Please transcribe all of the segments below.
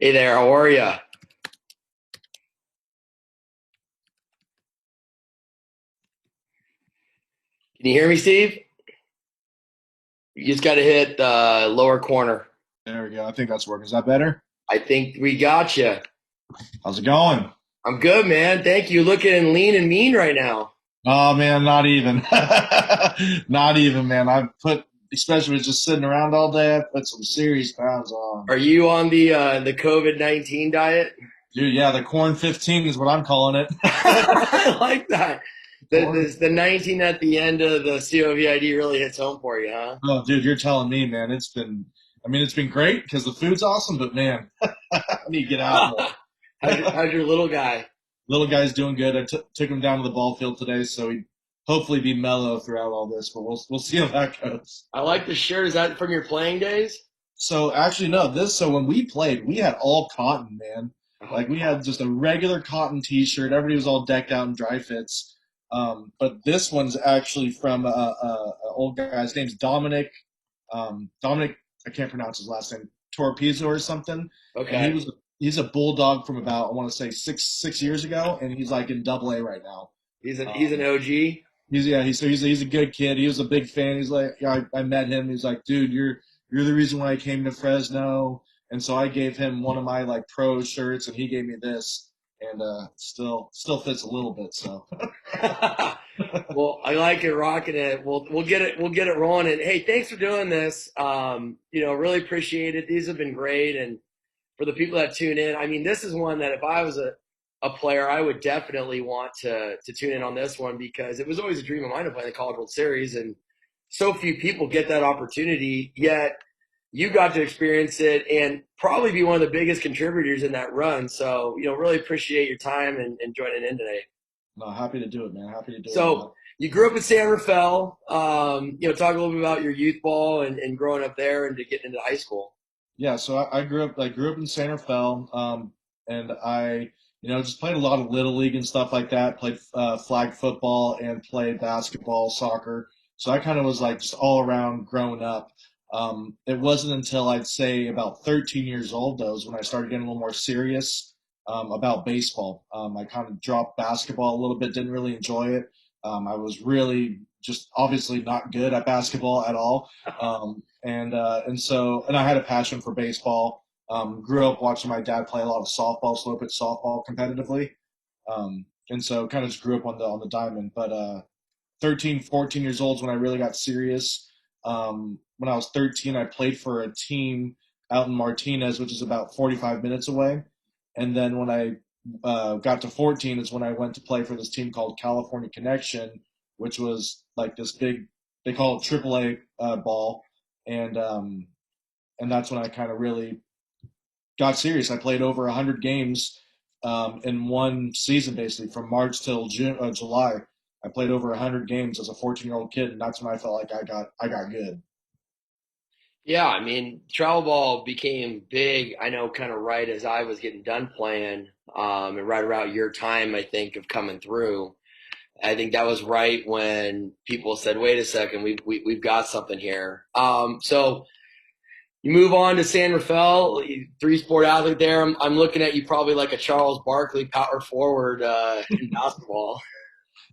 Hey there, how are you? Can you hear me, Steve? You just got to hit the lower corner. There we go. I think that's working. Is that better? I think we got you. How's it going? I'm good, man. Thank you. Looking lean and mean right now. Oh man, not even. Not even, man. Especially with just sitting around all day, I put some serious pounds on. Are you on the COVID-19 diet? Dude, yeah, the corn 15 is what I'm calling it. I like that. Corn. The 19 at the end of the COVID really hits home for you, huh? Oh, dude, you're telling me, man. It's been great because the food's awesome, but man, I need to get out more. How's your little guy? Little guy's doing good. I took him down to the ball field today, so he'd hopefully be mellow throughout all this, but we'll see how that goes. I like the shirt. Is that from your playing days? So actually, no. So when we played, we had all cotton, man. Oh, Like we God. had just a regular cotton T-shirt. Everybody was all decked out in dry fits. But this one's actually from old guy. His name's Dominic. Dominic, I can't pronounce his last name. Torpezo or something. And Okay. he's a bulldog from about I want to say six years ago, and he's like in Double A right now. He's an Um, OG. he's a good kid. He was a big fan. He's like, yeah, I met him. He's like, dude, you're the reason why I came to Fresno. And so I gave him one of my like pro shirts, and he gave me this, and still fits a little bit. So Well, I like it, rocking it. We'll get it rolling. And hey, thanks for doing this. Really appreciate it. These have been great, and for the people that tune in, I mean, this is one that if I was a player, I would definitely want to tune in on this one because it was always a dream of mine to play the College World Series, and so few people get that opportunity. Yet you got to experience it and probably be one of the biggest contributors in that run. So really appreciate your time and joining in today. no, happy to do it, man. Happy to do it. So you grew up in San Rafael. Talk a little bit about your youth ball and growing up there and to getting into high school. Yeah, so I grew up in Santa Fe, and I just played a lot of little league and stuff like that. Played flag football and played basketball, soccer. So I kind of was like just all around growing up. It wasn't until I'd say about 13 years old though is when I started getting a little more serious about baseball. I kind of dropped basketball a little bit, didn't really enjoy it. I was really just obviously not good at basketball at all. And I had a passion for baseball. Grew up watching my dad play a lot of softball, so I played softball competitively. And so kind of just grew up on the diamond. But 13, 14 years old is when I really got serious. When I was 13, I played for a team out in Martinez, which is about 45 minutes away. And then when I got to 14 is when I went to play for this team called California Connection, which was like this big, they call it AAA ball. And and that's when I kind of really got serious. I played over 100 games in one season, basically from March till July. I played over 100 games as a 14-year-old kid, and that's when I felt like I got good. Yeah, I mean, travel ball became big. I know, kind of right as I was getting done playing, and right around your time, I think, of coming through. I think that was right when people said, "Wait a second, we've got something here." So you move on to San Rafael, three sport athlete there. I'm looking at you probably like a Charles Barkley power forward in basketball.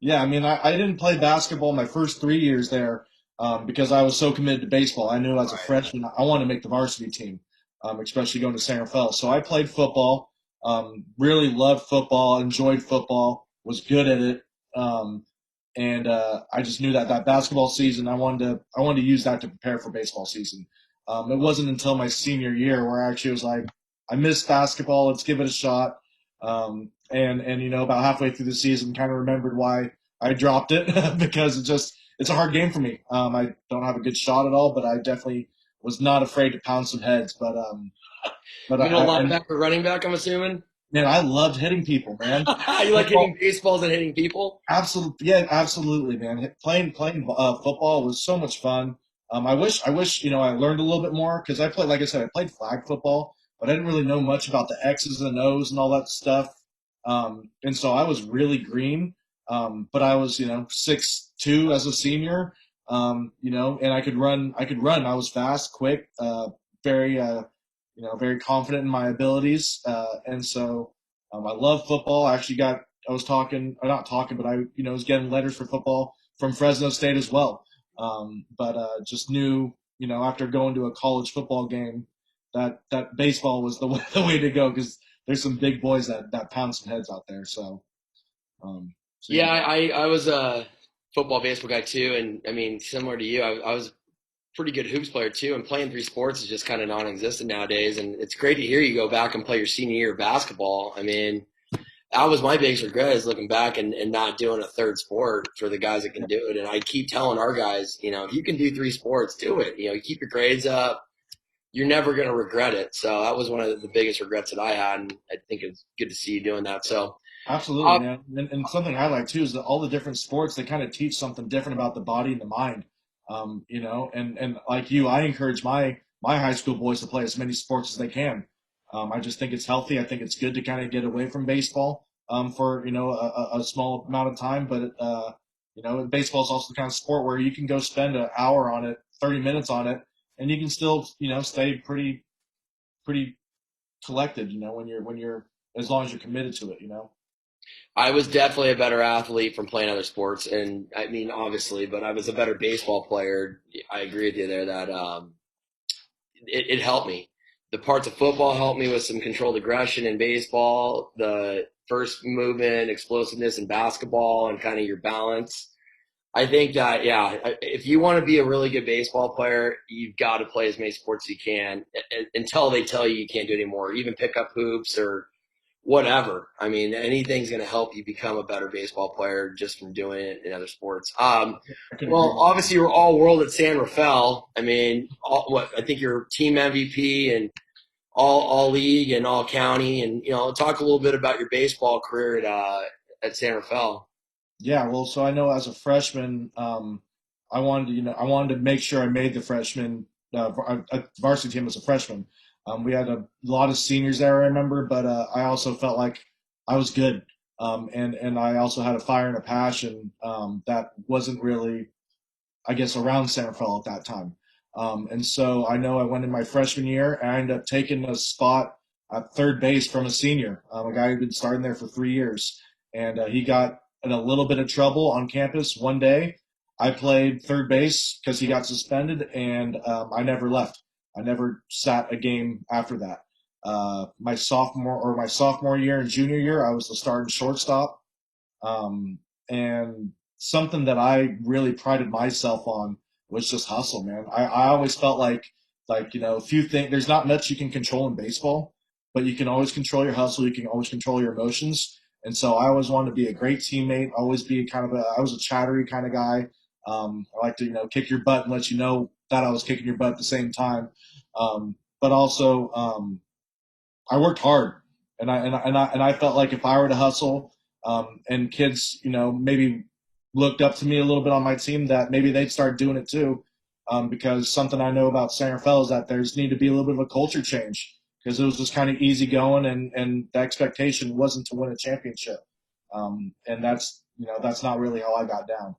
Yeah, I mean, I didn't play basketball my first 3 years there because I was so committed to baseball. I knew as a Right. freshman I wanted to make the varsity team, especially going to San Rafael. So I played football, really loved football, enjoyed football, was good at it, um, and I just knew that basketball season I wanted to use that to prepare for baseball season. It wasn't until my senior year where I actually was like, I miss basketball. Let's give it a shot. And about halfway through the season, kind of remembered why I dropped it because it's a hard game for me. I don't have a good shot at all, but I definitely was not afraid to pound some heads. But Middle and linebacker, running back, I'm assuming. man, I loved hitting people, man. You like Football, hitting baseballs and hitting people? absolutely, yeah, absolutely, man. Playing football was so much fun. I wish I learned a little bit more because like I said, I played flag football, but I didn't really know much about the X's and O's and all that stuff. And so I was really green, but I was 6'2" as a senior, and I could run. I was fast, quick, very. very confident in my abilities, and so I love football. I was talking, or not talking, but I was getting letters for football from Fresno State as well. But just knew, after going to a college football game, that baseball was the way to go, because there's some big boys that pound some heads out there. So Yeah, yeah. I was a football baseball guy too, and I mean similar to you, I was a pretty good hoops player too, and playing three sports is just kind of non-existent nowadays. And it's great to hear you go back and play your senior year of basketball. I mean, that was my biggest regret, is looking back and not doing a third sport for the guys that can do it. And I keep telling our guys, if you can do three sports, do it. You keep your grades up, you're never going to regret it. So that was one of the biggest regrets that I had, and I think it's good to see you doing that. So, Absolutely, uh, man. And something I like too is that all the different sports, they kind of teach something different about the body and the mind. And like you, I encourage my high school boys to play as many sports as they can. I just think it's healthy. I think it's good to kind of get away from baseball for a small amount of time. But baseball is also the kind of sport where you can go spend an hour on it, 30 minutes on it, and you can still stay pretty collected. When you're as long as you're committed to it. I was definitely a better athlete from playing other sports, and I mean, obviously, but I was a better baseball player. I agree with you there that it helped me. The parts of football helped me with some controlled aggression in baseball, the first movement, explosiveness in basketball, and kind of your balance. I think that, yeah, if you want to be a really good baseball player, you've got to play as many sports as you can until they tell you can't do it anymore. Even pick up hoops or whatever. I mean, anything's going to help you become a better baseball player just from doing it in other sports. I couldn't agree Well, more. obviously, you're all world at San Rafael. I mean, I think you're team MVP and all league and all county. And talk a little bit about your baseball career at San Rafael. Yeah, well, so I know as a freshman, I wanted to make sure I made the freshman varsity team as a freshman. We had a lot of seniors there, I remember, but I also felt like I was good, and I also had a fire and a passion that wasn't really, I guess, around San Rafael at that time. And so I know I went in my freshman year, and I ended up taking a spot at third base from a senior, a guy who'd been starting there for 3 years. And he got in a little bit of trouble on campus one day. I played third base because he got suspended, and I never left. I never sat a game after that. My sophomore year and junior year, I was the starting shortstop. And something that I really prided myself on was just hustle, man. I always felt like a few things. There's not much you can control in baseball, but you can always control your hustle. You can always control your emotions. And so I always wanted to be a great teammate. Always be I was a chattery kind of guy. I like to kick your butt and let you know that I was kicking your butt at the same time. But also I worked hard, and I felt like if I were to hustle, and kids, maybe looked up to me a little bit on my team, that maybe they'd start doing it too. Because something I know about San Rafael is that there's need to be a little bit of a culture change, because it was just kind of easy going, and the expectation wasn't to win a championship. And that's not really how I got down.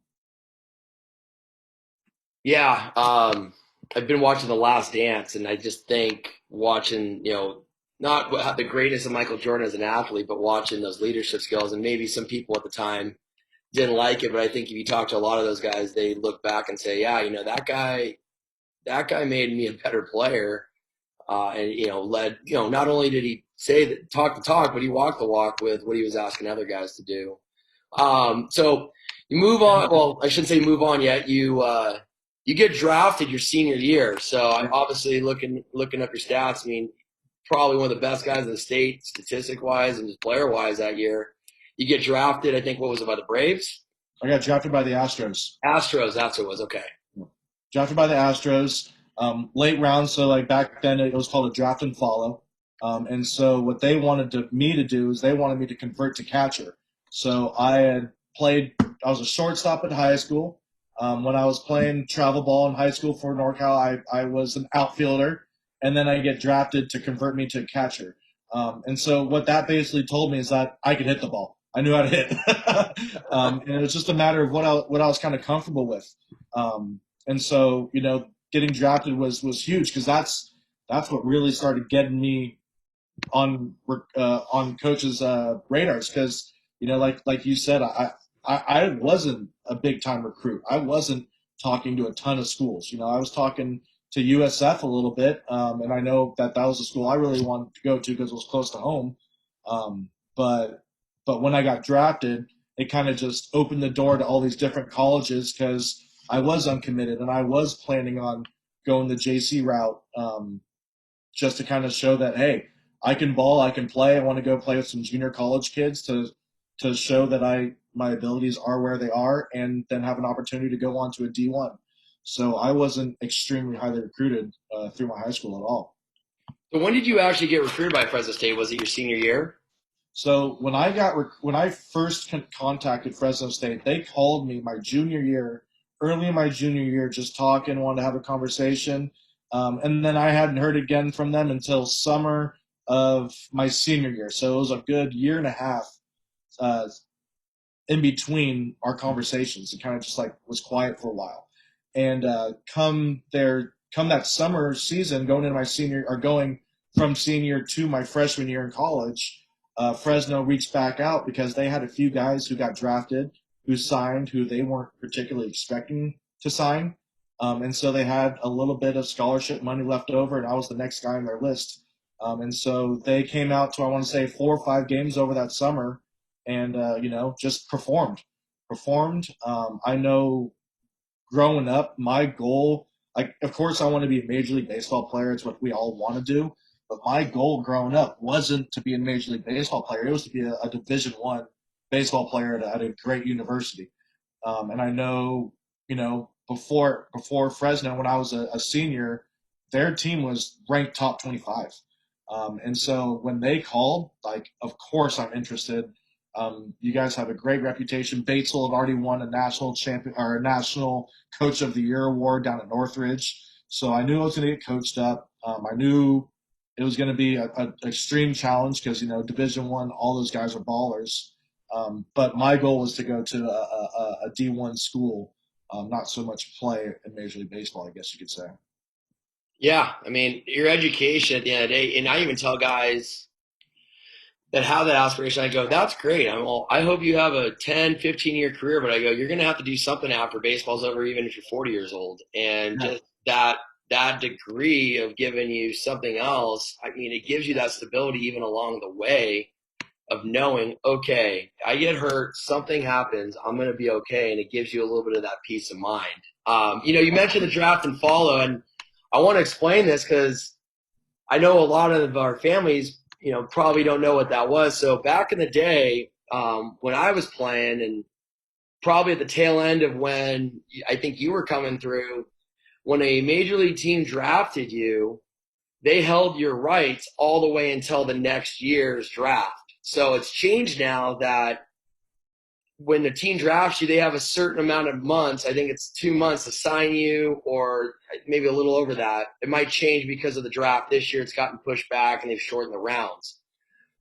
Yeah, I've been watching The Last Dance, and I just think watching, not the greatness of Michael Jordan as an athlete, but watching those leadership skills, and maybe some people at the time didn't like it, but I think if you talk to a lot of those guys, they look back and say, yeah, that guy made me a better player, and led, not only did he talk the talk, but he walked the walk with what he was asking other guys to do. So you move on. Well, I shouldn't say move on yet. You get drafted your senior year. So I'm obviously looking up your stats. I mean, probably one of the best guys in the state, statistic wise and just player wise that year. You get drafted. I think what was it, by the Braves? I got drafted by the Astros. Astros. That's what it was. Okay. Drafted by the Astros, late round. So like back then, it was called a draft and follow. And so what they wanted me to do is they wanted me to convert to catcher. So I was a shortstop at high school. When I was playing travel ball in high school for NorCal, I was an outfielder, and then I get drafted to convert me to catcher. And so what that basically told me is that I could hit the ball. I knew how to hit. And it was just a matter of what I was kind of comfortable with. And so, getting drafted was huge, because that's what really started getting me on coaches' radars because like you said, I wasn't a big time recruit. I wasn't talking to a ton of schools. I was talking to USF a little bit, and I know that was a school I really wanted to go to because it was close to home. Um, but when I got drafted, it kind of just opened the door to all these different colleges because I was uncommitted and I was planning on going the JC route. Just to kind of show that, hey, I can ball, I can play. I want to go play with some junior college kids to show that my abilities are where they are, and then have an opportunity to go on to a D1. So I wasn't extremely highly recruited through my high school at all. So when did you actually get recruited by Fresno State? Was it your senior year? So when I first contacted Fresno State, they called me my junior year, early in my junior year, just talking, wanted to have a conversation, and then I hadn't heard again from them until summer of my senior year. So it was a good year and a half uh, in between our conversations. It kind of just like was quiet for a while. And come that summer season, going into my senior or going from senior to my freshman year in college, Fresno reached back out because they had a few guys who got drafted, who signed, who they weren't particularly expecting to sign. And so they had a little bit of scholarship money left over, and I was the next guy on their list. And so they came out to, I want to say, 4 or 5 games over that summer and just performed. I know growing up, my goal, like, of course, I want to be a Major League Baseball player. It's what we all want to do. But my goal growing up wasn't to be a Major League Baseball player. It was to be a Division I baseball player at a great university. And I know, before Fresno, when I was a senior, their team was ranked top 25. And so when they called, like, of course I'm interested. You guys have a great reputation. Batesville had already won a national champion or a national coach of the year award down at Northridge. So I knew I was going to get coached up. I knew it was going to be an extreme challenge because, Division I, all those guys are ballers. But my goal was to go to a D1 school, not so much play in Major League Baseball, I guess you could say. Yeah, I mean, your education at the end of the day, and I even tell guys that have that aspiration, I go, that's great. I hope you have a 10, 15-year career, but I go, you're going to have to do something after baseball's over, even if you're 40 years old. And Yeah. just that degree of giving you something else, I mean, it gives you that stability even along the way of knowing, okay, I get hurt, something happens, I'm going to be okay. And it gives you a little bit of that peace of mind. You mentioned the draft and follow, and I want to explain this because I know a lot of our families, probably don't know what that was. So back in the day, when I was playing, and probably at the tail end of when I think you were coming through, when a major league team drafted you, they held your rights all the way until the next year's draft. So it's changed now that when the team drafts you, they have a certain amount of months. I think it's 2 months to sign you, or maybe a little over that. It might change because of the draft this year. It's gotten pushed back and they've shortened the rounds.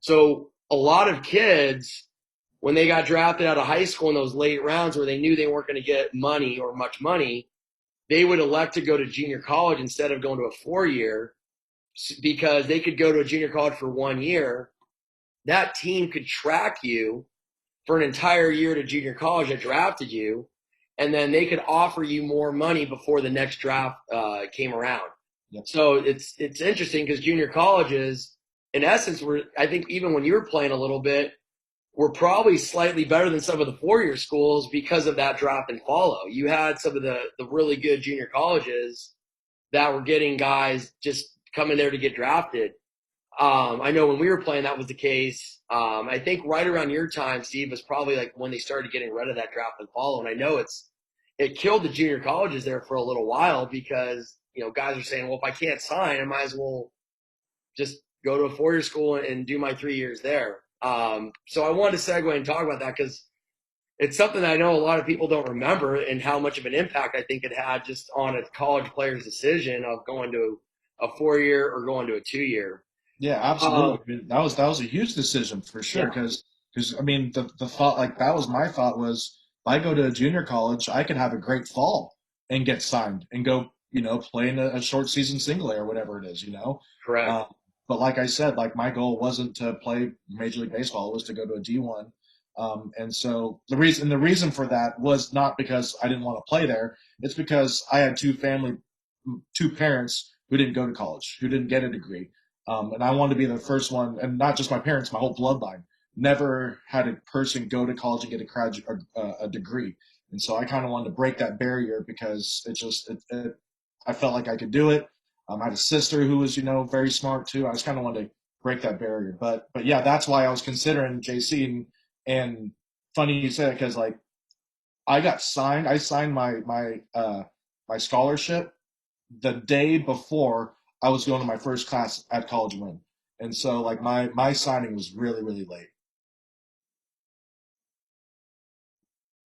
So a lot of kids, when they got drafted out of high school in those late rounds where they knew they weren't going to get money or much money, they would elect to go to junior college instead of going to a 4-year, because they could go to a junior college for 1 year. That team could track you for an entire year to junior college that drafted you, and then they could offer you more money before the next draft came around. Yep. So it's interesting because junior colleges, in essence, were, I think even when you were playing a little bit, were probably slightly better than some of the 4-year schools because of that draft and follow. You had some of the really good junior colleges that were getting guys just coming there to get drafted. I know when we were playing, that was the case. I think right around your time, Steve, was probably like when they started getting rid of that draft and follow. And I know it killed the junior colleges there for a little while because, guys are saying, well, if I can't sign, I might as well just go to a 4-year school and do my 3 years there. So I wanted to segue and talk about that because it's something that I know a lot of people don't remember, and how much of an impact I think it had just on a college player's decision of going to a 4-year or going to a 2-year. Yeah, absolutely. I mean, that was a huge decision for sure. Yeah. Because I mean, the thought, like, that was my thought was, if I go to a junior college, I could have a great fall and get signed and go playing a short season single A or whatever it is, Correct. uh, but like I said, like my goal wasn't to play Major League Baseball; it was to go to a D1. And so the reason for that was not because I didn't want to play there. It's because I had two parents who didn't go to college, who didn't get a degree, and I wanted to be the first one, and not just my parents, my whole bloodline never had a person go to college and get a degree. And so I kind of wanted to break that barrier because I felt like I could do it. I had a sister who was, very smart too. I just kind of wanted to break that barrier. But yeah, that's why I was considering JC. And funny you said it because like I signed my scholarship the day before I was going to my first class at College Win. And so like my signing was really, really late.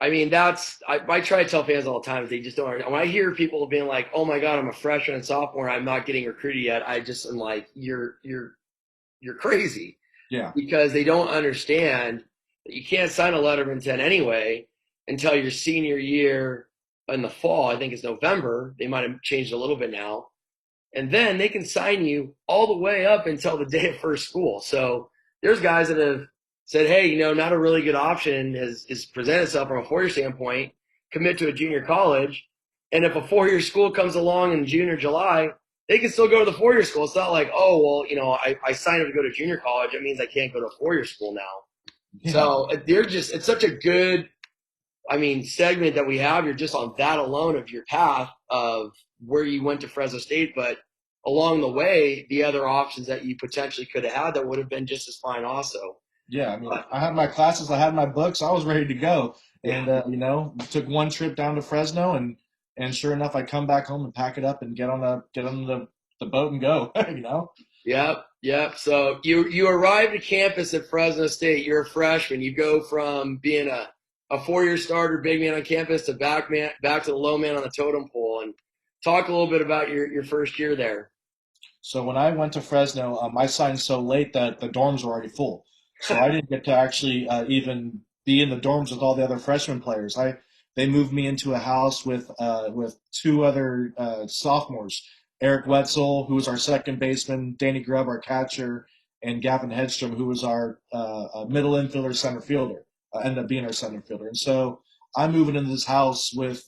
I mean, I try to tell fans all the time that they just don't. When I hear people being like, "Oh my God, I'm a freshman and sophomore, I'm not getting recruited yet," I just am like, "You're crazy," Yeah. because they don't understand that you can't sign a letter of intent anyway until your senior year in the fall. I think it's November. They might have changed a little bit now, and then they can sign you all the way up until the day of first school. So there's guys that have said, hey, not a really good option is presented itself from a 4-year standpoint, commit to a junior college. And if a 4-year school comes along in June or July, they can still go to the 4-year school. It's not like, oh, well, I signed up to go to junior college. It means I can't go to a 4-year school now. Yeah. So it's such a good, segment that we have. You're just on that alone of your path of where you went to Fresno State, but along the way, the other options that you potentially could have had that would have been just as fine also. Yeah, I mean, But I had my classes, I had my books, I was ready to go, yeah, and took one trip down to Fresno, and sure enough, I come back home and pack it up and get on the boat and go. yep. So you arrived at campus at Fresno State. You're a freshman. You go from being a 4-year starter, big man on campus, to back to the low man on the totem pole. And talk a little bit about your first year there. So when I went to Fresno, I signed so late that the dorms were already full. So I didn't get to actually even be in the dorms with all the other freshman players. They moved me into a house with two other sophomores, Erick Wetzel, who was our second baseman, Danny Grubb, our catcher, and Gavin Hedstrom, who was our middle infielder, center fielder, ended up being our center fielder. And so I'm moving into this house with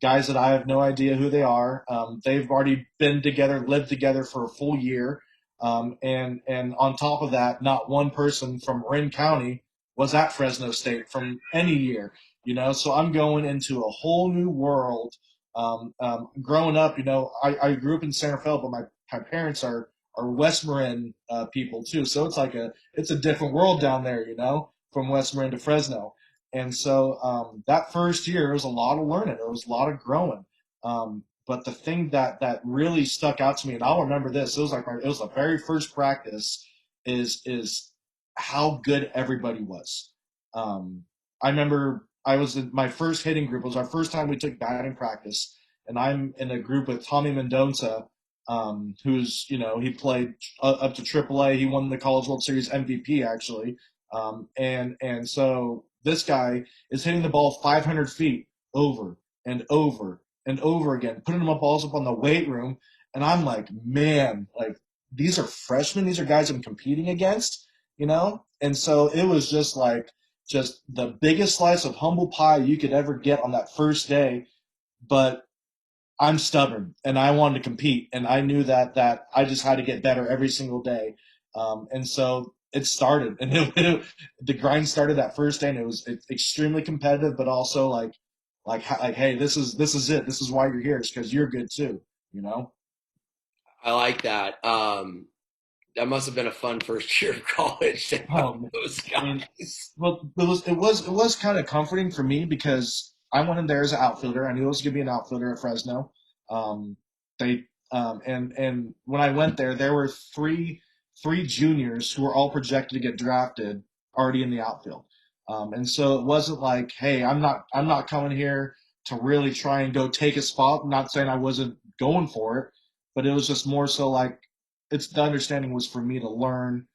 guys that I have no idea who they are. They've already been together, lived together for a full year, and on top of that, not one person from Marin County was at Fresno State from any year. So I'm going into a whole new world. Growing up, I grew up in San Rafael, but my parents are West Marin people too. So it's a different world down there, from West Marin to Fresno. And so that first year, it was a lot of learning. It was a lot of growing. But the thing that really stuck out to me, and I'll remember this, it was the very first practice, is how good everybody was. I remember I was in my first hitting group. It was our first time we took batting practice, and I'm in a group with Tommy Mendonça, who's he played up to AAA. He won the College World Series MVP actually. And so this guy is hitting the ball 500 feet over and over and over again, putting them up balls up on the weight room. And I'm like, man, like these are freshmen. These are guys I'm competing against. And so it was just the biggest slice of humble pie you could ever get on that first day. But I'm stubborn and I wanted to compete, and I knew that I just had to get better every single day. And so it started, and the grind started that first day, and it was extremely competitive, but also like hey, this is it. This is why you're here. It's because you're good too. You know. I like that. That must have been a fun first year of college to have those I mean, guys. well, it was kind of comforting for me because I went in there as an outfielder. I knew I was going to be an outfielder at Fresno. Um, they and when I went there, there were three juniors who were all projected to get drafted already in the outfield. And so it wasn't like, hey, I'm not coming here to really try and go take a spot. I'm not saying I wasn't going for it, but it was just more so like the understanding was for me to learn,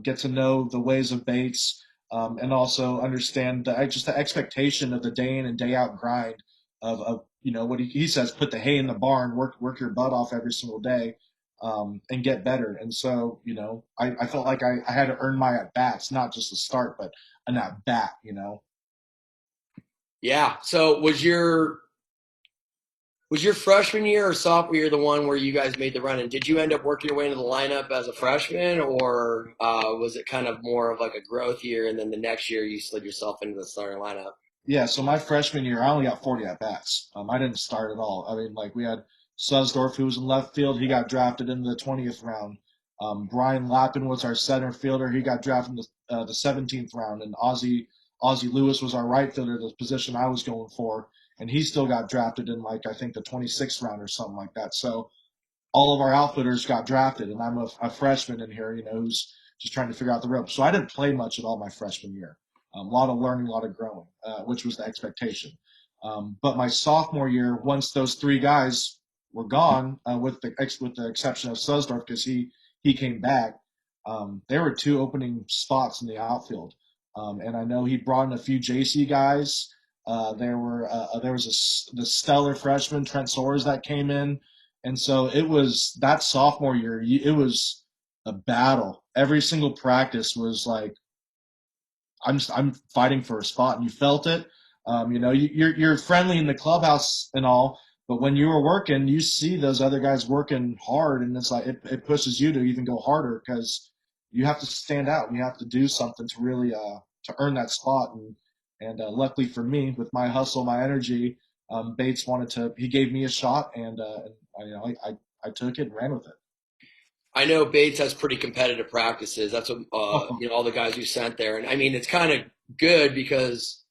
get to know the ways of Bates, and also understand just the expectation of the day in and day out grind of what he says, put the hay in the barn, work your butt off every single day, and get better. And so, I felt like I had to earn my at bats, not just a start, but an at bat. Yeah. So was your freshman year or sophomore year the one where you guys made the run? And did you end up working your way into the lineup as a freshman, or was it kind of more of like a growth year, and then the next year you slid yourself into the starting lineup? Yeah, so my freshman year, I only got 40 at bats. I didn't start at all. I mean, like we had Suzdorf, who was in left field. He got drafted in the 20th round. Brian Lappin was our center fielder. He got drafted in the 17th round. And Ozzie Lewis was our right fielder, the position I was going for. And he still got drafted in, like, I think the 26th round or something like that. So all of our outfitters got drafted, and I'm a freshman in here, who's just trying to figure out the ropes. So I didn't play much at all my freshman year. A lot of learning, a lot of growing, which was the expectation. But my sophomore year, once those three guys were gone, with the exception of Suzdorf because he came back, there were two opening spots in the outfield, and I know he brought in a few JC guys. There was the stellar freshman Trent Soares that came in, and so it was that sophomore year. It was a battle. Every single practice was like I'm fighting for a spot, and you felt it. You're friendly in the clubhouse and all, but when you were working, you see those other guys working hard, and it's like it pushes you to even go harder because you have to stand out and you have to do something to really to earn that spot. And luckily for me, with my hustle, my energy, Bates he gave me a shot, and I took it and ran with it. I know Bates has pretty competitive practices. That's what all the guys we sent there, and I mean it's kind of good because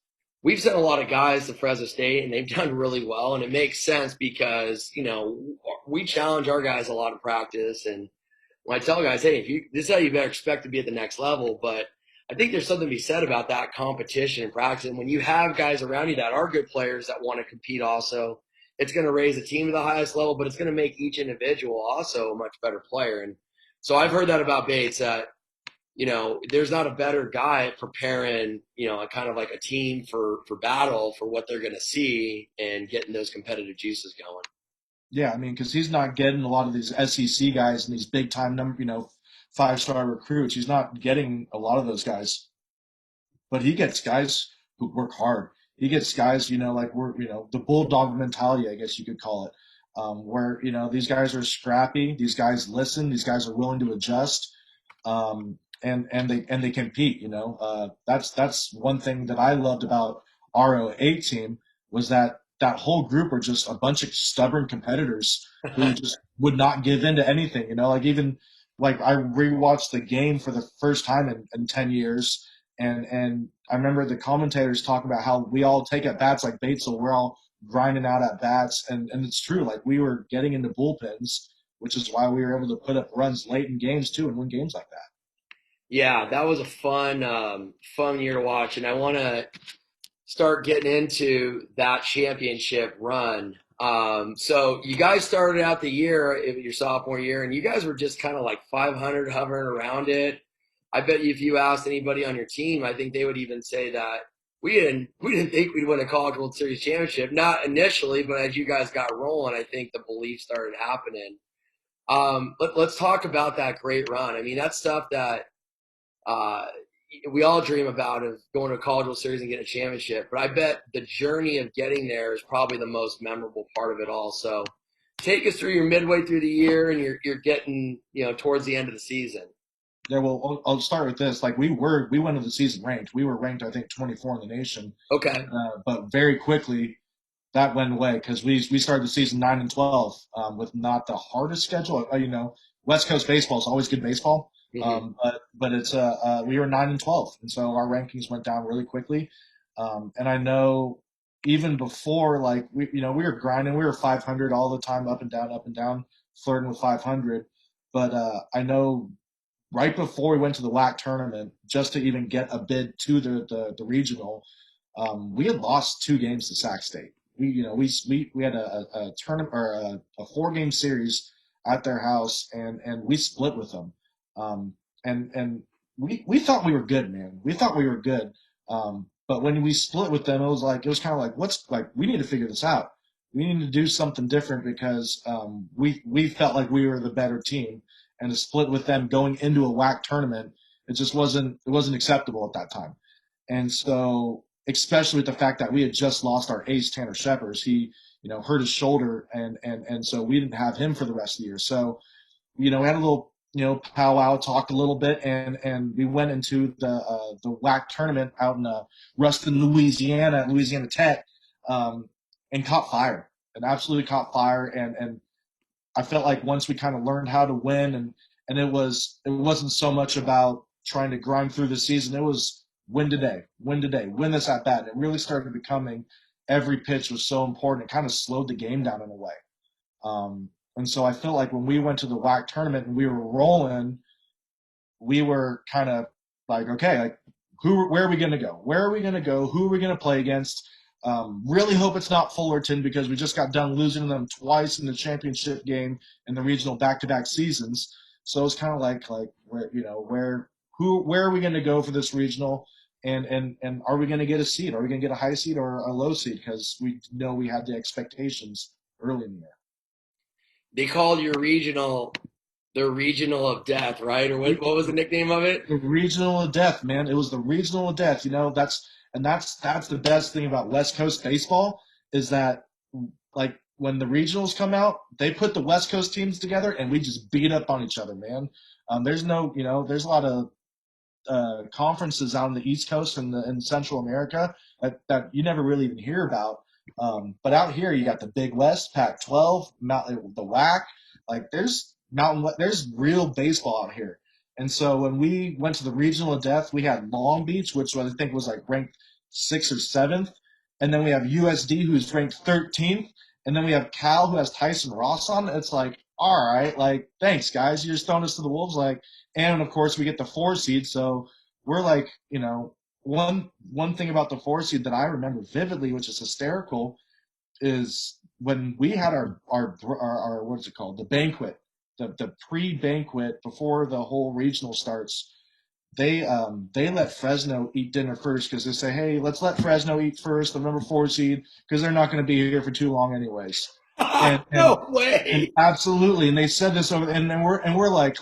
we've sent a lot of guys to Fresno State, and they've done really well, and it makes sense because we challenge our guys a lot in practice, and when I tell guys, hey, this is how you better expect to be at the next level, but I think there's something to be said about that competition in practice. And when you have guys around you that are good players that want to compete also, it's going to raise the team to the highest level, but it's going to make each individual also a much better player. And so I've heard that about Bates that, there's not a better guy at preparing, a kind of like a team for battle for what they're going to see and getting those competitive juices going. Yeah, I mean, because he's not getting a lot of these SEC guys and these big time 5-star recruits. He's not getting a lot of those guys, but he gets guys who work hard. He gets guys, like the bulldog mentality, I guess you could call it, where these guys are scrappy. These guys listen. These guys are willing to adjust, and they compete. That's one thing that I loved about RO8 team was that whole group are just a bunch of stubborn competitors who just would not give in to anything. Like I rewatched the game for the first time in 10 years, and I remember the commentators talking about how we all take at bats like Batesville. We're all grinding out at bats, and it's true. Like we were getting into bullpens, which is why we were able to put up runs late in games too and win games like that. Yeah, that was a fun year to watch, and I want to start getting into that championship run. So you guys started out the year, your sophomore year, and you guys were just kind of like 500 hovering around it. I bet you if you asked anybody on your team, I think they would even say that we didn't think we'd win a College World Series championship. Not initially, but as you guys got rolling, I think the belief started happening. Let's talk about that great run. I mean, that's stuff that uh, we all dream about of going to a College World Series and getting a championship. But I bet the journey of getting there is probably the most memorable part of it all. So take us through your midway through the year and you're getting towards the end of the season. Yeah, well, I'll start with this. Like we went into the season ranked. We were ranked, I think, 24 in the nation, Okay. but very quickly that went away because we started the season 9-12 with not the hardest schedule. West Coast baseball is always good baseball, Mm-hmm. but it's we were 9-12, and so our rankings went down really quickly. And I know even before, like we were grinding, we were 500 all the time, up and down, flirting with 500. But I know right before we went to the WAC tournament, just to even get a bid to the regional, we had lost 2 games to Sac State. We had a tournament or a 4-game series at their house, and we split with them. And we thought we were good, man. We thought we were good. But when we split with them, it was kind of like we need to figure this out. we need to do something different because we felt like we were the better team, and to split with them going into a WAC tournament, it wasn't acceptable at that time. And so, especially with the fact that we had just lost our ace Tanner Shepers, he hurt his shoulder, and so we didn't have him for the rest of the year. So we had a little powwow, talked a little bit, and we went into the WAC tournament out in Ruston, Louisiana, at Louisiana Tech, and caught fire, and absolutely caught fire. And I felt like once we kind of learned how to win, and it wasn't so much about trying to grind through the season. It was win today, win today, win this at bat. And it really started becoming every pitch was so important. It kind of slowed the game down in a way. And so I felt like when we went to the WAC tournament and we were rolling, we were kind of like, okay, like where are we going to go? Where are we going to go? Who are we going to play against? Really hope it's not Fullerton because we just got done losing to them twice in the championship game in the regional back-to-back seasons. So it's kind of like where are we going to go for this regional? And are we going to get a seed? Are we going to get a high seed or a low seed? Because we know we had the expectations early in the year. They called your regional the regional of death, right? Or what was the nickname of it? The regional of death, man. It was the regional of death. That's the best thing about West Coast baseball is that like when the regionals come out, they put the West Coast teams together and we just beat up on each other, man. There's no, there's a lot of conferences out on the East Coast and in Central America that you never really even hear about. But out here, you got the Big West, Pac-12, the WAC. Like there's real baseball out here. And so when we went to the regional of death, we had Long Beach, which I think was like ranked sixth or seventh, and then we have USD, who's ranked 13th, and then we have Cal, who has Tyson Ross on. It's like, all right, like thanks guys, you're just throwing us to the wolves, like. And of course, we get the 4 seed, so we're like, one thing about the 4 seed that I remember vividly, which is hysterical, is when we had our what's it called, the banquet, the pre-banquet before the whole regional starts. They let Fresno eat dinner first because they say, hey, let's let Fresno eat first, the number 4 seed, because they're not going to be here for too long anyways. And and No and way. absolutely, and they said this over, and we're like,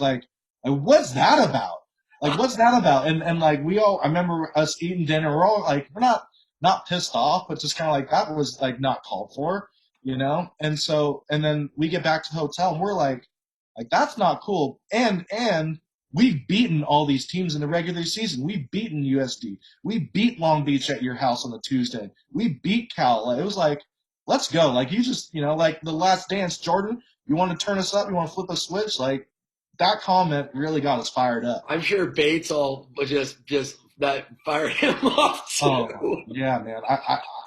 what's that about? Like, what's that about? And like I remember us eating dinner. We're all like, we're not pissed off, but just kind of like that was like not called for. And then we get back to the hotel and we're like that's not cool. And we've beaten all these teams in the regular season. We've beaten USD. We beat Long Beach at your house on the Tuesday. We beat Cal. It was like, let's go. Like you just, like the last dance, Jordan, you want to turn us up? You want to flip a switch? Like that comment really got us fired up. I'm sure Bates all just that fired him off Oh too. yeah, man.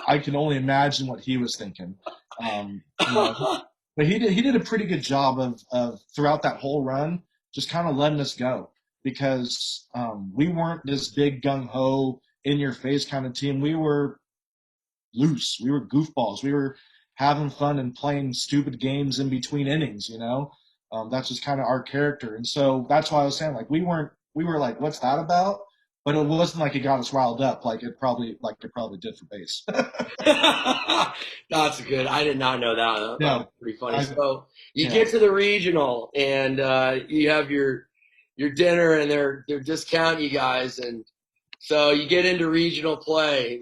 I can only imagine what he was thinking. Um, you know, but he did a pretty good job of throughout that whole run, just kind of letting us go because we weren't this big gung ho in your face kind of team. We were loose. We were goofballs. We were having fun and playing stupid games in between innings. That's just kind of our character. And so that's why I was saying, like, we were like, what's that about? But it wasn't like it got us riled up like it probably did for base. That's good. I did not know that. That Yeah. was pretty funny. I, So you yeah. get to the regional and you have your dinner and they're discounting you guys, and so you get into regional play.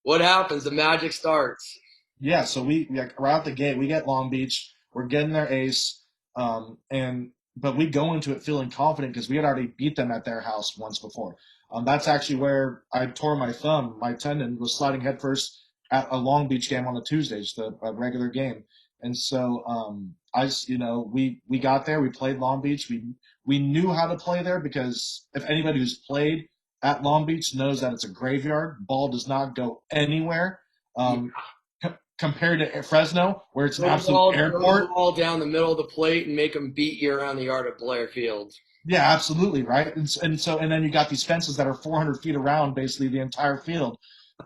What happens? The magic starts. Yeah, so we like right out the gate, we get Long Beach, we're getting their ace, and but we go into it feeling confident because we had already beat them at their house once before. That's actually where I tore my thumb. My tendon was sliding headfirst at a Long Beach game on a Tuesday, just a regular game. And so we got there, we played Long Beach, we knew how to play there because if anybody who's played at Long Beach knows that it's a graveyard, ball does not go anywhere. Yeah. Um, compared to Fresno, where it's an absolute Throw the airport. ball down the middle of the plate and make them beat you around the yard at Blair Field. Yeah, absolutely, right. And then you got these fences that are 400 feet around basically the entire field.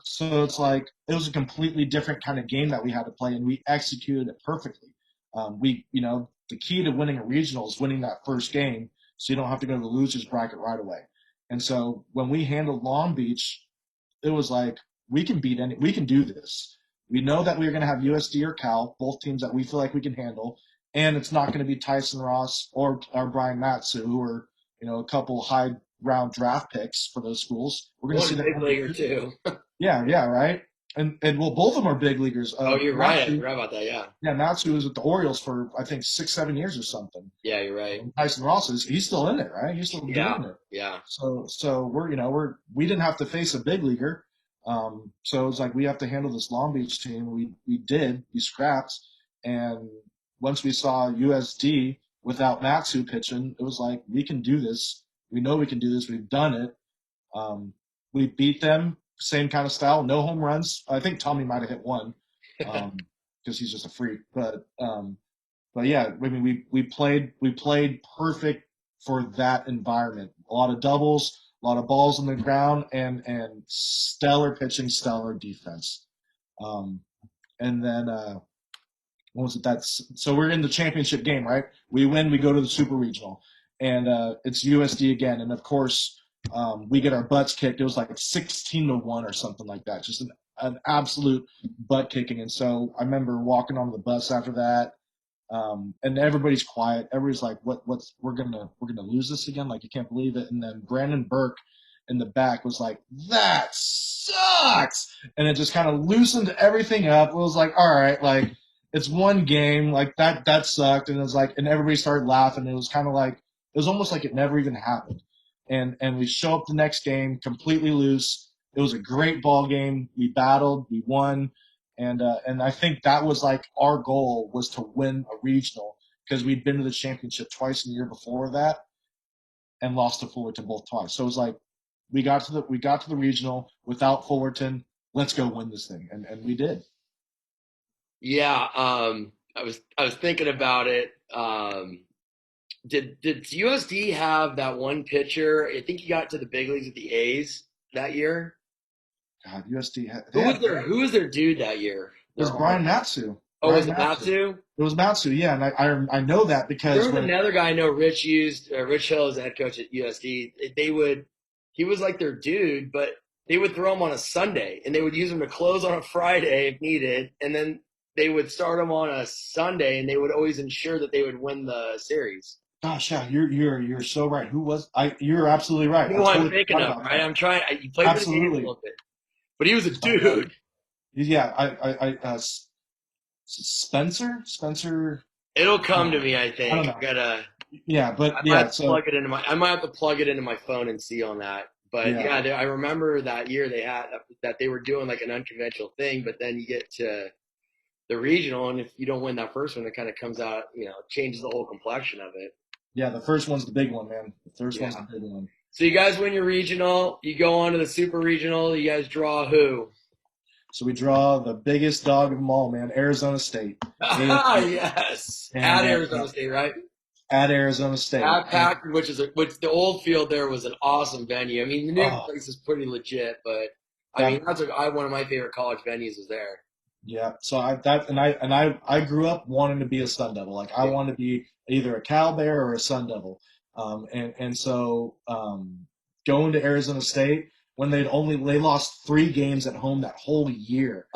So it's like it was a completely different kind of game that we had to play, and we executed it perfectly. The key to winning a regional is winning that first game, so you don't have to go to the losers bracket right away. And so when we handled Long Beach, it was like we can do this. We know that we're going to have USD or Cal, both teams that we feel like we can handle, and it's not going to be Tyson Ross or Brian Matsu, who are a couple high round draft picks for those schools. We're going to see One that. big leaguer too. Yeah, yeah, right. And well, both of them are big leaguers. Oh, you're right. I Matsu, forgot about that. Yeah. yeah, Matsu was with the Orioles for I think 6, 7 years or something. Yeah, you're right. Tyson Ross he's still in it, right? He's still Yeah. doing it. Yeah. So we didn't have to face a big leaguer. So it's like we have to handle this Long Beach team. We scrapped, and once we saw USD without Matsu pitching, it was like we can do this. We know we can do this. We've done it. Um, we beat them, same kind of style, no home runs. I think Tommy might have hit one because he's just a freak. But yeah, I mean, we played perfect for that environment. A lot of doubles, a lot of balls on the ground, and stellar pitching, stellar defense. Um, and then what was it? So we're in the championship game, right? We win, we go to the super regional, and it's USD again, and of course we get our butts kicked. It was like 16-1 or something like that, just an absolute butt kicking. And so I remember walking on the bus after that. And everybody's quiet. Everybody's like, what's we're gonna lose this again? Like, you can't believe it. And then Brandon Burke in the back was like, that sucks. And it just kind of loosened everything up. It was like, all right, like it's one game, like that sucked. And it was like, and everybody started laughing. It was kind of like, it was almost like it never even happened. And we show up the next game completely loose. It was a great ball game. We battled, we won. And I think that was like our goal was to win a regional because we'd been to the championship twice in the year before that and lost to Fullerton both twice. So it was like we got to the regional without Fullerton. Let's go win this thing, and we did. Yeah. I was thinking about it. Did USD have that one pitcher? I think he got to the big leagues with the A's that year. God, USD. Who was their dude that year? It was Brian Matsu. Oh, was Brian it Matsu. Matsu? It was Matsu, yeah, and I know that because There was another guy I know Rich used. Rich Hill is the head coach at USD. He was like their dude, but they would throw him on a Sunday, and they would use him to close on a Friday if needed, and then they would start him on a Sunday, and they would always ensure that they would win the series. Gosh, yeah, you're so right. Who was I? You're absolutely right. You I know what I'm totally thinking forgot of, about right? that. I'm trying. He played for the A's a Absolutely. little bit, but he was a So, yeah, dude. yeah. Spencer. It'll come to me, I I don't think. know. I gotta. Yeah, but I might yeah. have to So plug it into my. I might have to plug it into my phone and see on that. But yeah, yeah, I remember that year they had that they were doing like an unconventional thing. But then you get to the regional, and if you don't win that first one, it kind of comes out, changes the whole complexion of it. yeah. The first one's the big one, man. The first one's Yeah. the big one. So you guys win your regional. You go on to the super regional. You guys draw who? So we draw the biggest dog of them all, man. Arizona State. Ah, yes, And at Arizona State, right? at Arizona State. At Packard, which the old field there was an awesome venue. I mean, the new Oh, place is pretty legit, but I that mean, one of my favorite college venues is there. Yeah, so I grew up wanting to be a Sun Devil. Like I Yeah. wanted to be either a Cal Bear or a Sun Devil. And so going to Arizona State when they lost 3 games at home that whole year,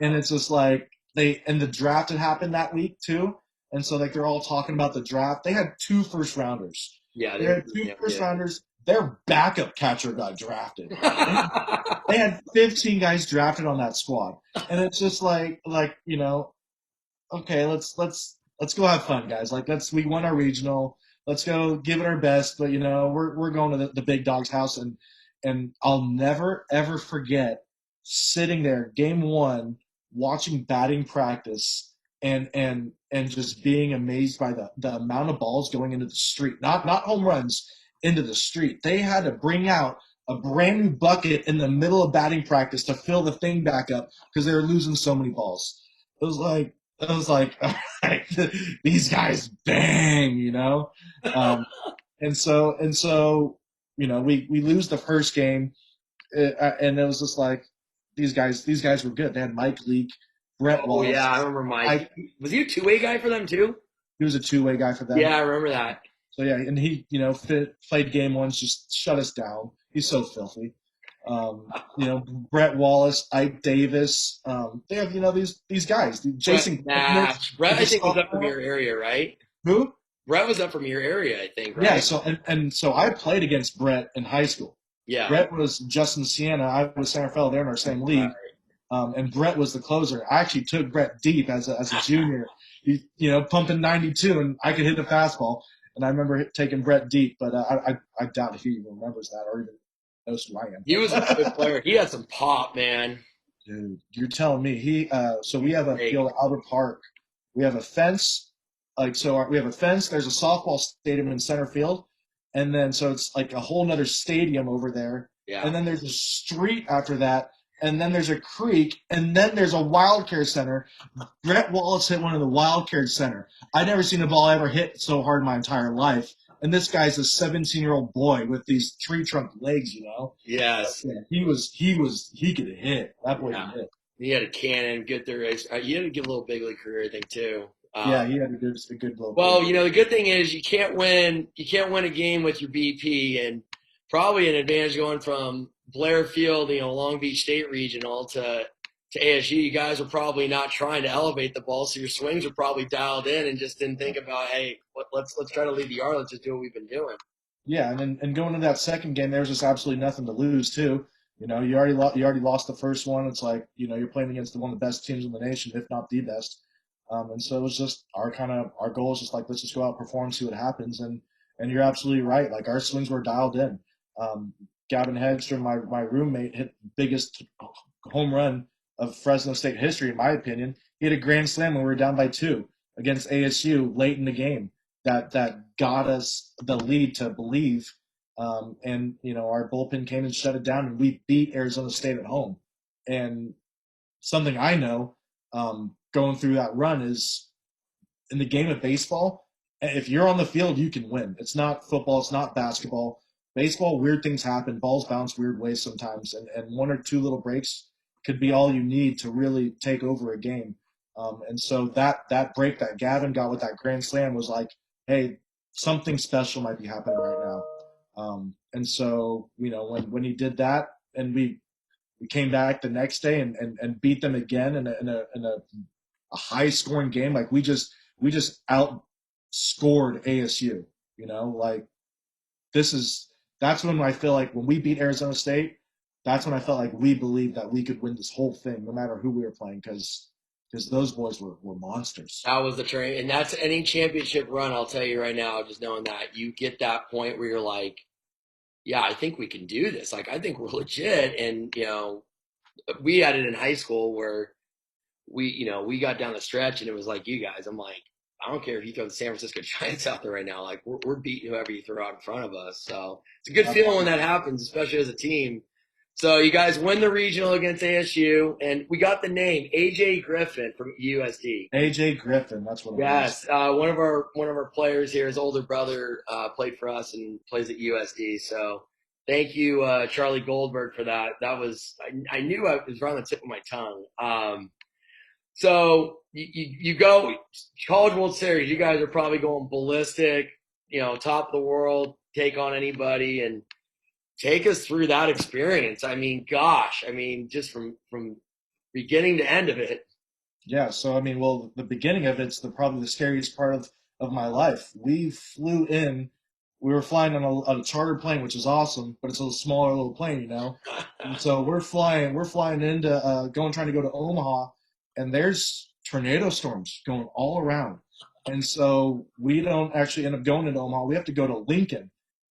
and it's just like the draft had happened that week too, and so like they're all talking about the draft. They had 2 first rounders. Yeah, They they were had pretty two damn first good. rounders. Their backup catcher got drafted. They had 15 guys drafted on that squad, and it's just like okay, let's go have fun, guys. Like we won our regional. Let's go give it our best. But we're going to the big dog's house, and I'll never ever forget sitting there game one watching batting practice and just being amazed by the amount of balls going into the street, not home runs into the street. They had to bring out a brand new bucket in the middle of batting practice to fill the thing back up because they were losing so many balls. It was like all right, these guys bang. And so we lose the first game, and it was just like these guys were good. They had Mike Leake, Brett Oh Wallace. yeah, I remember Mike. I Was he a two-way guy for them too? He was a two-way guy for them. Yeah, I remember that. So yeah, and he played game one, just shut us down. He's so filthy. Brett Wallace, Ike Davis. They have these guys, Brett Jason Knudnik Nash. Brett, was I a think, was up from sophomore. your area, right? Who? Brett was up from your area, I think, Yeah. right? So and so I played against Brett in high school. Yeah. Brett was Justin Siena. I was San Rafael. They're in our same Right. league. And Brett was the closer. I actually took Brett deep as a junior. Pumping 92, and I could hit a fastball. And I remember taking Brett deep, but I doubt if he even remembers that or even knows who I am. He was a good player. He had some pop, man. Dude, you're telling me so we He's have a great. field at Albert Park. We have a fence, we have a fence. There's a softball stadium in center field, and then so it's like a whole nother stadium over there, Yeah. and then there's a street after that, and then there's a creek, and then there's a wild care center. Brett Wallace hit one of the wild care center. I'd never seen a ball ever hit so hard in my entire life. And this guy's a 17-year-old boy with these tree trunk legs. Yes. Yeah, he could hit. That boy Yeah. could hit. He had a cannon, good there is. He had a good little big league career, I think, too. Yeah, he had a good little Well, bit. the good thing is you can't win a game with your BP, and probably an advantage going from Blair Field, Long Beach State Regional to ASU. You guys are probably not trying to elevate the ball, so your swings are probably dialed in and just didn't think about, hey, let's try to lead the yard. Let's just do what we've been doing. Yeah, and going into that second game, there's just absolutely nothing to lose too. You already lost the first one. It's like you're playing against one of the best teams in the nation, if not the best. And so it was just our goal is just like let's just go out, perform, see what happens. And you're absolutely right. Like our swings were dialed in. Gavin Hegstrom, my roommate, hit the biggest home run of Fresno State history, in my opinion. He hit a grand slam when we were down by 2 against ASU late in the game. That got us the lead to believe. And our bullpen came and shut it down, and we beat Arizona State at home. And something I know going through that run is in the game of baseball, if you're on the field, you can win. It's not football, it's not basketball. Baseball, weird things happen. Balls bounce weird ways sometimes, and one or two little breaks could be all you need to really take over a game. And so that break that Gavin got with that grand slam was like, hey, something special might be happening right now. And so when he did that, and we came back the next day and beat them again in a high scoring game. Like we just outscored ASU. Like that's when I feel like when we beat Arizona State, that's when I felt like we believed that we could win this whole thing, no matter who we were playing, because those boys were monsters. That was the train, and that's any championship run. I'll tell you right now, just knowing that you get that point where you're like, yeah, I think we can do this. Like, I think we're legit. And we had it in high school where we got down the stretch and it was like you guys. I'm like, I don't care if you throw the San Francisco Giants out there right now. Like we're beating whoever you throw out in front of us. So it's a good feeling when that happens, especially as a team. So you guys win the regional against ASU, and we got the name AJ Griffin from USD. AJ Griffin, that's what it was. Yes, one of our players here, his older brother, played for us and plays at USD. So thank you, Charlie Goldberg, for that. That was I knew it was right on the tip of my tongue. So you go College World Series. You guys are probably going ballistic. Top of the world, take on anybody, and take us through that experience. I mean, gosh, just from beginning to end of it. Yeah, so I mean, well, the beginning of it's probably the scariest part of my life. We flew in, we were flying on a charter plane, which is awesome, but it's a smaller little plane. And so we're flying into trying to go to Omaha, and there's tornado storms going all around, and so we don't actually end up going into Omaha. We have to go to Lincoln,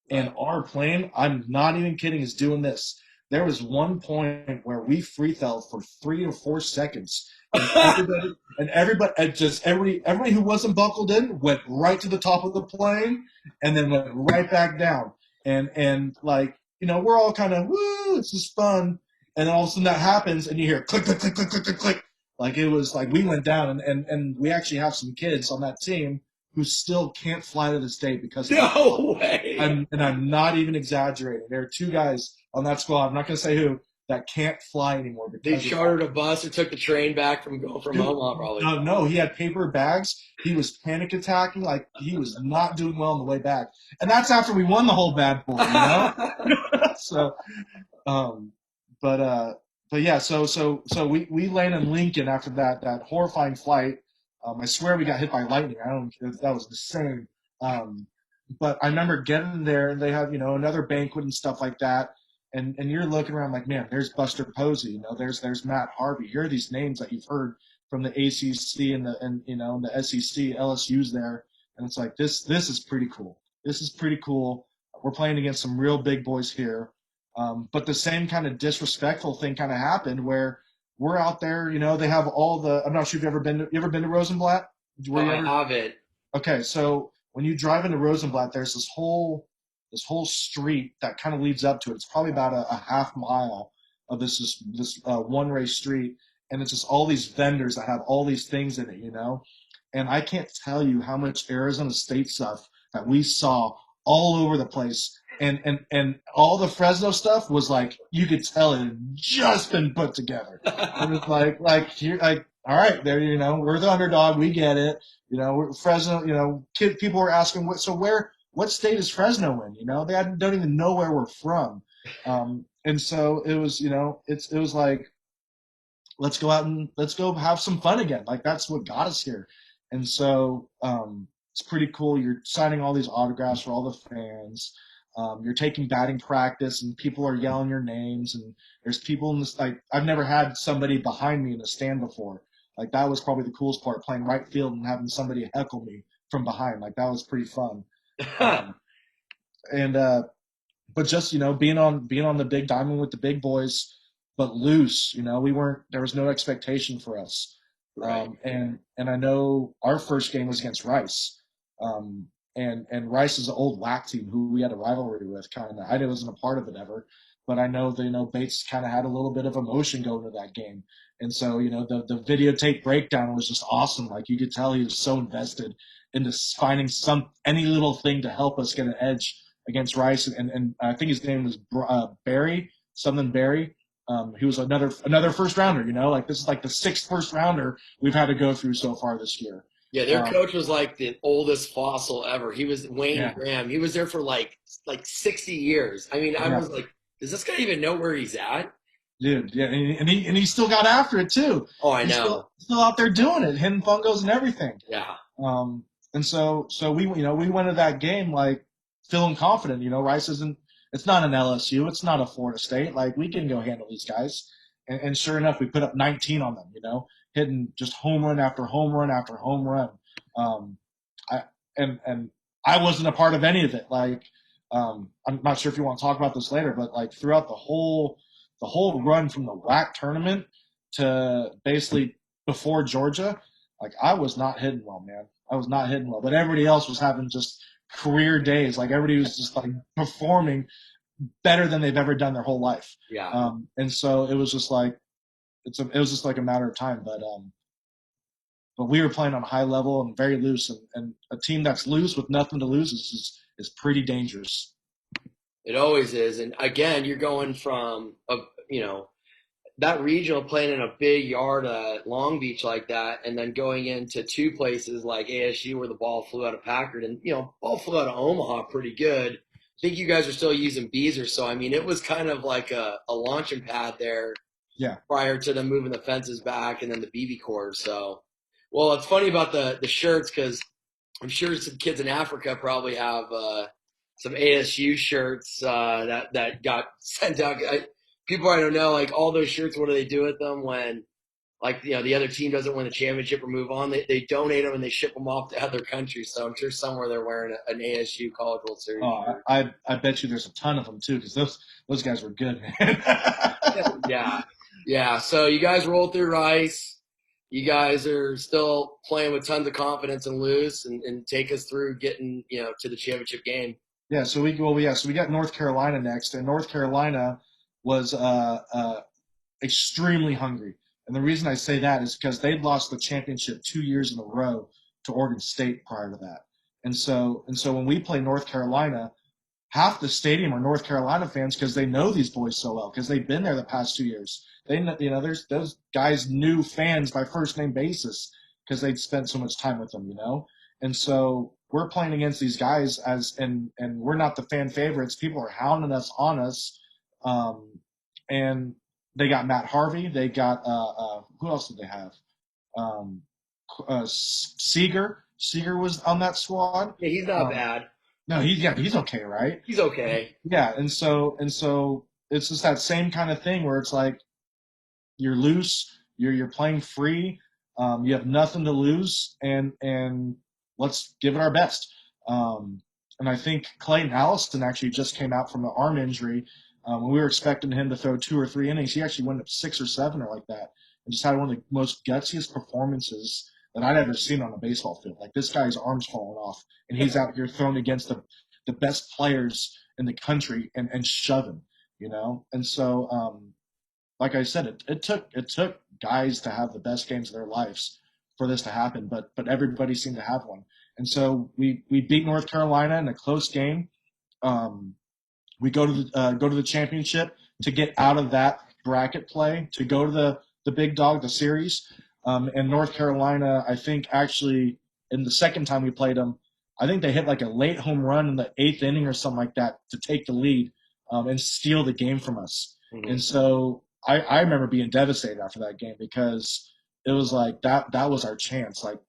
and our plane, I'm not even kidding, is doing this. There was one point where we free fell for 3 or 4 seconds, and everybody who wasn't buckled in went right to the top of the plane, and then went right back down. And like we're all kind of woo, it's just fun. And then all of a sudden that happens, and you hear click click click click click click click. Like it was like we went down, and we actually have some kids on that team who still can't fly to this day because of that. No way. I'm not even exaggerating. There are 2 guys on that squad, I'm not going to say who, that can't fly anymore They because of that. chartered a bus or took the train back from Dude, Omaha, probably. no, he had paper bags. He was panic attacking. Like he was not doing well on the way back. And that's after we won the whole bad boy. So, but yeah, so we land in Lincoln after that horrifying flight. I swear we got hit by lightning. I don't. That was insane. Um, but I remember getting there, and they had another banquet and stuff like that. And you're looking around like, man, there's Buster Posey. There's Matt Harvey. Here are these names that you've heard from the ACC and the SEC. LSU's there, and it's like this is pretty cool. This is pretty cool. We're playing against some real big boys here. But the same kind of disrespectful thing kind of happened where we're out there. They have all the. I'm not sure if you ever been to Rosenblatt. Were Oh, you I ever? have it. Okay, so when you drive into Rosenblatt, there's this whole street that kind of leads up to it. It's probably about a half mile of this one-way street, and it's just all these vendors that have all these things in it. And I can't tell you how much Arizona State stuff that we saw all over the place. And all the Fresno stuff was like you could tell it had just been put together. It was like here like all right, there we're the underdog, we get it. Fresno. People were asking what state is Fresno in? They don't even know where we're from. And so it was it was like let's go out and let's go have some fun again. Like that's what got us here. And so it's pretty cool. You're signing all these autographs for all the fans. You're taking batting practice, and people are yelling your names. And there's people in this like I've never had somebody behind me in a stand before. Like that was probably the coolest part, playing right field and having somebody heckle me from behind. Like that was pretty fun. Um, and but just being on the big diamond with the big boys, but loose. We weren't. There was no expectation for us. Right. And I know our first game was against Rice, and Rice is an old WAC team who we had a rivalry with. Kind of, I wasn't a part of it ever, but I know that Bates kind of had a little bit of emotion going to that game, and so the videotape breakdown was just awesome. Like you could tell he was so invested into finding any little thing to help us get an edge against Rice, and I think his name was Barry, something Barry. He was another first rounder. Like this is like the sixth first rounder we've had to go through so far this year. Yeah, their Um, coach was like the oldest fossil ever. He was Wayne yeah, Graham. He was there for like 60 years. I mean, I yeah, was like, does this guy even know where he's at? dude, yeah, and he still got after it too. Oh, I He's know. still out there doing it, hitting fungos and everything. Yeah. Um, and so we went to that game like feeling confident. Rice isn't. It's not an LSU. It's not a Florida State. Like we can go handle these guys. And sure enough, we put up 19 on them. Hitting just home run after home run after home run. Um, I and I wasn't a part of any of it. Like I'm not sure if you want to talk about this later, but like throughout the whole run from the WAC tournament to basically before Georgia, like I was not hitting well, man. I was not hitting well, but everybody else was having just career days. Like everybody was just like performing better than they've ever done their whole life. Yeah. And so it was just like it was just like a matter of time. But we were playing on a high level and very loose, and a team that's loose with nothing to lose is pretty dangerous. It always is. And again, you're going from you know, that regional playing in a big yard at Long Beach like that, and then going into two places like ASU where the ball flew out of Packard, and ball flew out of Omaha pretty good. I think you guys are still using Beezer, so I mean, it was kind of like a launching pad there Yeah, prior to them moving the fences back and then the BB cores. So, well, it's funny about the shirts because I'm sure some kids in Africa probably have some ASU shirts that got sent out. People I don't know, like all those shirts. What do they do with them when, like the other team doesn't win the championship or move on? They donate them and they ship them off to other countries. So I'm sure somewhere they're wearing an ASU College World Series oh, shirt. I bet you there's a ton of them too because those guys were good, man. Yeah, yeah. So you guys roll through Rice. You guys are still playing with tons of confidence and loose, and take us through getting to the championship game. Yeah, so we got North Carolina next, and North Carolina was extremely hungry. And the reason I say that is because they'd lost the championship 2 years in a row to Oregon State prior to that. And so when we play North Carolina, half the stadium are North Carolina fans because they know these boys so well because they've been there the past 2 years. There's those guys knew fans by first name basis because they'd spent so much time with them. And so we're playing against these guys and we're not the fan favorites. People are hounding us on us, and They got Matt Harvey. They got who else did they have? Um, Seager. Seager was on that squad. Yeah, he's not Um, bad. no, he's okay, right? He's okay. Yeah, and so it's just that same kind of thing where it's like you're loose, you're playing free, you have nothing to lose, and let's give it our best. Um, and I think Clayton Allison actually just came out from an arm injury. When we were expecting him to throw 2 or 3 innings, he actually went up 6 or 7 or like that, and just had one of the most gutsiest performances that I'd ever seen on a baseball field. Like this guy's arms falling off, and he's out here throwing against the best players in the country and shoving, you know. And so like I said, it took guys to have the best games of their lives for this to happen, but everybody seemed to have one. And so we beat North Carolina in a close game. Um, we go to the championship to get out of that bracket play to go to the big dog, the series. And North Carolina, I think actually in the second time we played them, I think they hit like a late home run in the eighth inning or something like that to take the lead and steal the game from us. Mm-hmm. And so I remember being devastated after that game because it was like that was our chance. Like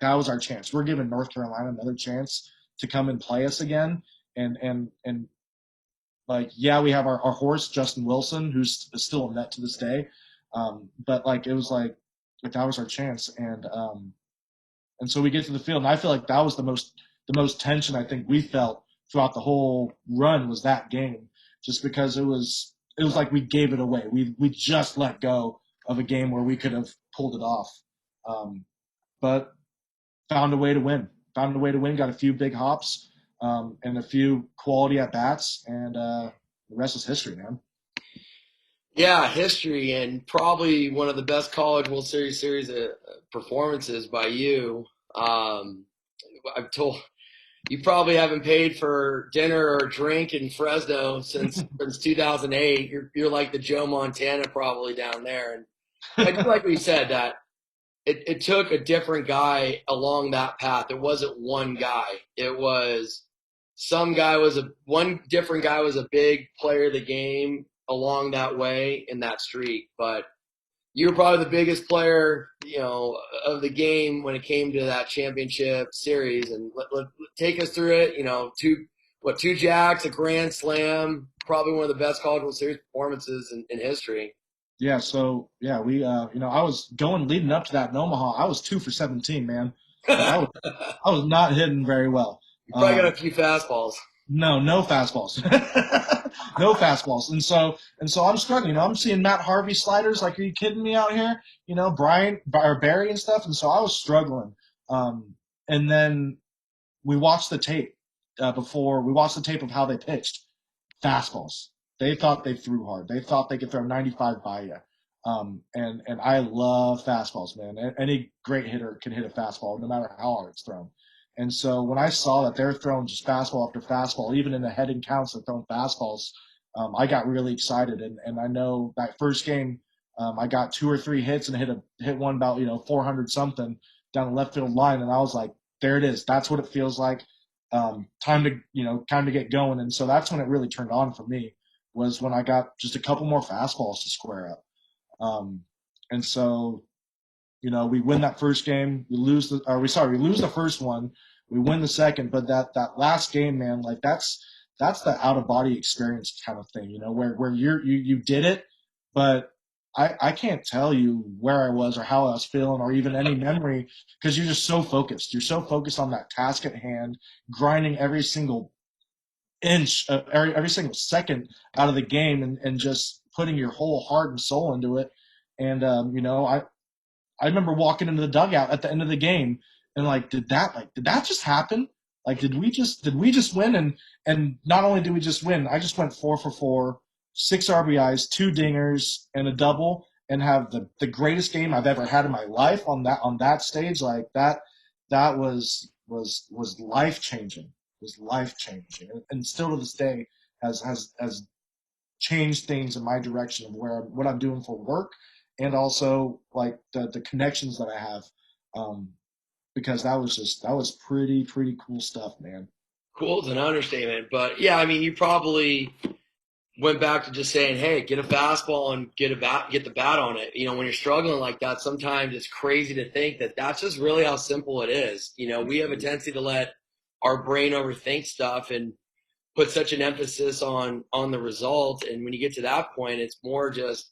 that was our chance. We're giving North Carolina another chance to come and play us again. And like, yeah, we have our horse Justin Wilson, who's still a Met to this day. But like it was like that was our chance, and so we get to the field, and I feel like that was the most tension I think we felt throughout the whole run was that game, just because it was like we gave it away. We just let go of a game where we could have pulled it off, but found a way to win. Found a way to win. Got a few big hops and a few quality at bats, and the rest is history, man. Yeah, history and probably one of the best college World Series performances by you. I've told you probably haven't paid for dinner or drink in Fresno since 2008. You're like the Joe Montana probably down there. And I do like what you said that it took a different guy along that path. It wasn't one guy. It was some guy was a one different guy was a big player of the game along that way in that streak. But you were probably the biggest player, of the game when it came to that championship series. And take us through it. Two jacks, a grand slam, probably one of the best college World Series performances in history. Yeah, so yeah, I was going leading up to that in Omaha. I was 2 for 17, man. Like I was not hitting very well. You probably got Um, a few fastballs. no fastballs, no fastballs, and so I'm struggling. I'm seeing Matt Harvey sliders. Like, are you kidding me out here? Brian or Barry and stuff. And so I was struggling. Um, and then we watched the tape before we watched the tape of how they pitched fastballs. They thought they threw hard. They thought they could throw 95 by you. And I love fastballs, man. Any great hitter can hit a fastball, no matter how hard it's thrown. And so when I saw that they're throwing just fastball after fastball, even in the heading counts, they're throwing fastballs. I got really excited, and I know that first game, I got 2 or 3 hits and hit one about 400 something down the left field line, and I was like, there it is. That's what it feels like. Time to get going. And so that's when it really turned on for me, was when I got just a couple more fastballs to square up. Um, and so, we win that first game. We lose the first one. We win the second, but that last game, man, like that's the out of body experience kind of thing, where you did it, but I can't tell you where I was or how I was feeling or even any memory, because you're just so focused. You're so focused on that task at hand, grinding every single inch, every single second out of the game, and just putting your whole heart and soul into it. And I remember walking into the dugout at the end of the game and like, did that just happen? Like, did we just win? And not only did we just win, I just went 4 for 4, 6 RBIs, 2 dingers, and a double, and have the greatest game I've ever had in my life on that stage. Like that was life changing. Was life changing, and still to this day has change things in my direction of what I'm doing for work, and also like the connections that I have, um, because that was pretty cool stuff, man. Cool is an understatement, but yeah, I mean, you probably went back to just saying, hey, get a fastball and get the bat on it. When you're struggling like that, sometimes it's crazy to think that that's just really how simple it is. We have a tendency to let our brain overthink stuff and put such an emphasis on the result. And when you get to that point, it's more just,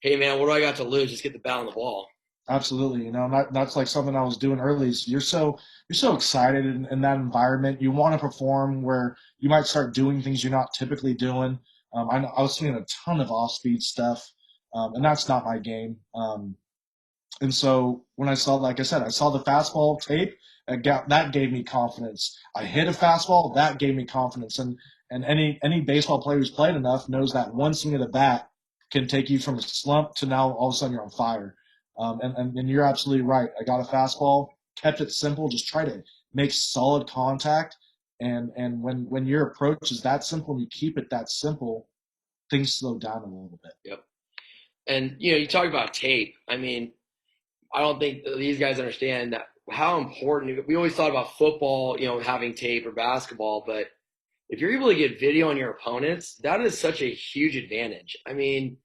hey man, what do I got to lose? Just get the bat on the ball. Absolutely, that's like something I was doing early. So you're so excited in that environment. You want to perform where you might start doing things you're not typically doing. I was doing a ton of off-speed stuff, and that's not my game. And so when I saw, like I said, I saw the fastball tape, that gave me confidence. I hit a fastball, that gave me confidence. And any baseball player who's played enough knows that one swing of the bat can take you from a slump to now all of a sudden you're on fire. And you're absolutely right. I got a fastball, kept it simple, just try to make solid contact. And when your approach is that simple and you keep it that simple, things slow down a little bit. Yep. And you talk about tape. I mean, I don't think these guys understand that how important. We always thought about football, having tape or basketball, but if you're able to get video on your opponents, that is such a huge advantage. I mean,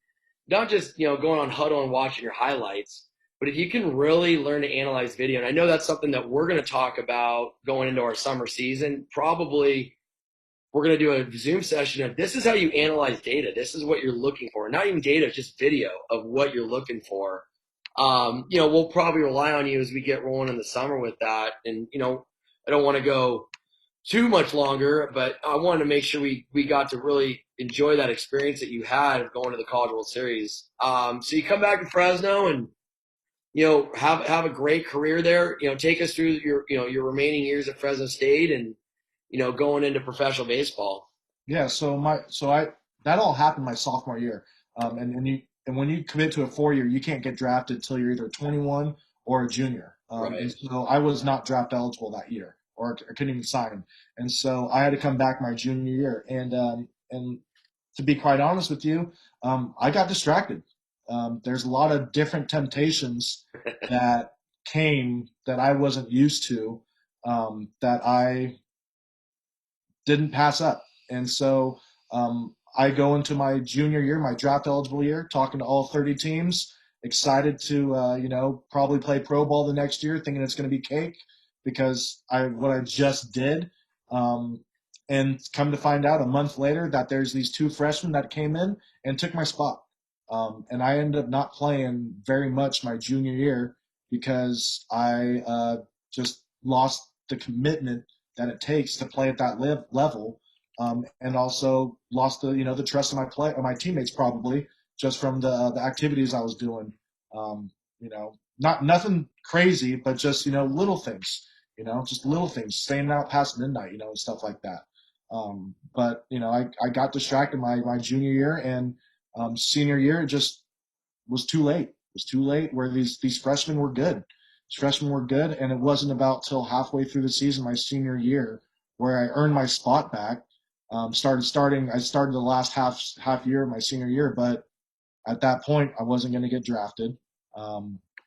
not just going on huddle and watching your highlights, but if you can really learn to analyze video, and I know that's something that we're going to talk about going into our summer season. Probably we're going to do a Zoom session of this is how you analyze data. This is what you're looking for. Not even data, just video of what you're looking for. We'll probably rely on you as we get rolling in the summer with that. And, I don't want to go too much longer, but I wanted to make sure we got to really enjoy that experience that you had of going to the College World Series. So you come back to Fresno and, have a great career there. Take us through your remaining years at Fresno State and, going into professional baseball. Yeah, so I that all happened my sophomore year, and when you commit to a 4 year, you can't get drafted until you're either 21 or a junior. And Right. so I was not draft eligible that year, or I couldn't even sign. And so I had to come back my junior year, and to be quite honest with you, I got distracted. There's a lot of different temptations that came that I wasn't used to, that I didn't pass up. And so I go into my junior year, my draft eligible year, talking to all 30 teams, excited to probably play pro ball the next year, thinking it's going to be cake because what I just did. Um, and come to find out a month later that there's these two freshmen that came in and took my spot. And I ended up not playing very much my junior year because I just lost the commitment that it takes to play at that level, and also lost the trust of my teammates probably just from the activities I was doing. Um, not nothing crazy, but just little things. Just little things, staying out past midnight, and stuff like that. But I got distracted my junior year, and senior year it just was too late. It was too late. Where these freshmen were good. These freshmen were good, and it wasn't about till halfway through the season, my senior year, where I earned my spot back. I started the last half year of my senior year, but at that point, I wasn't going to get drafted. I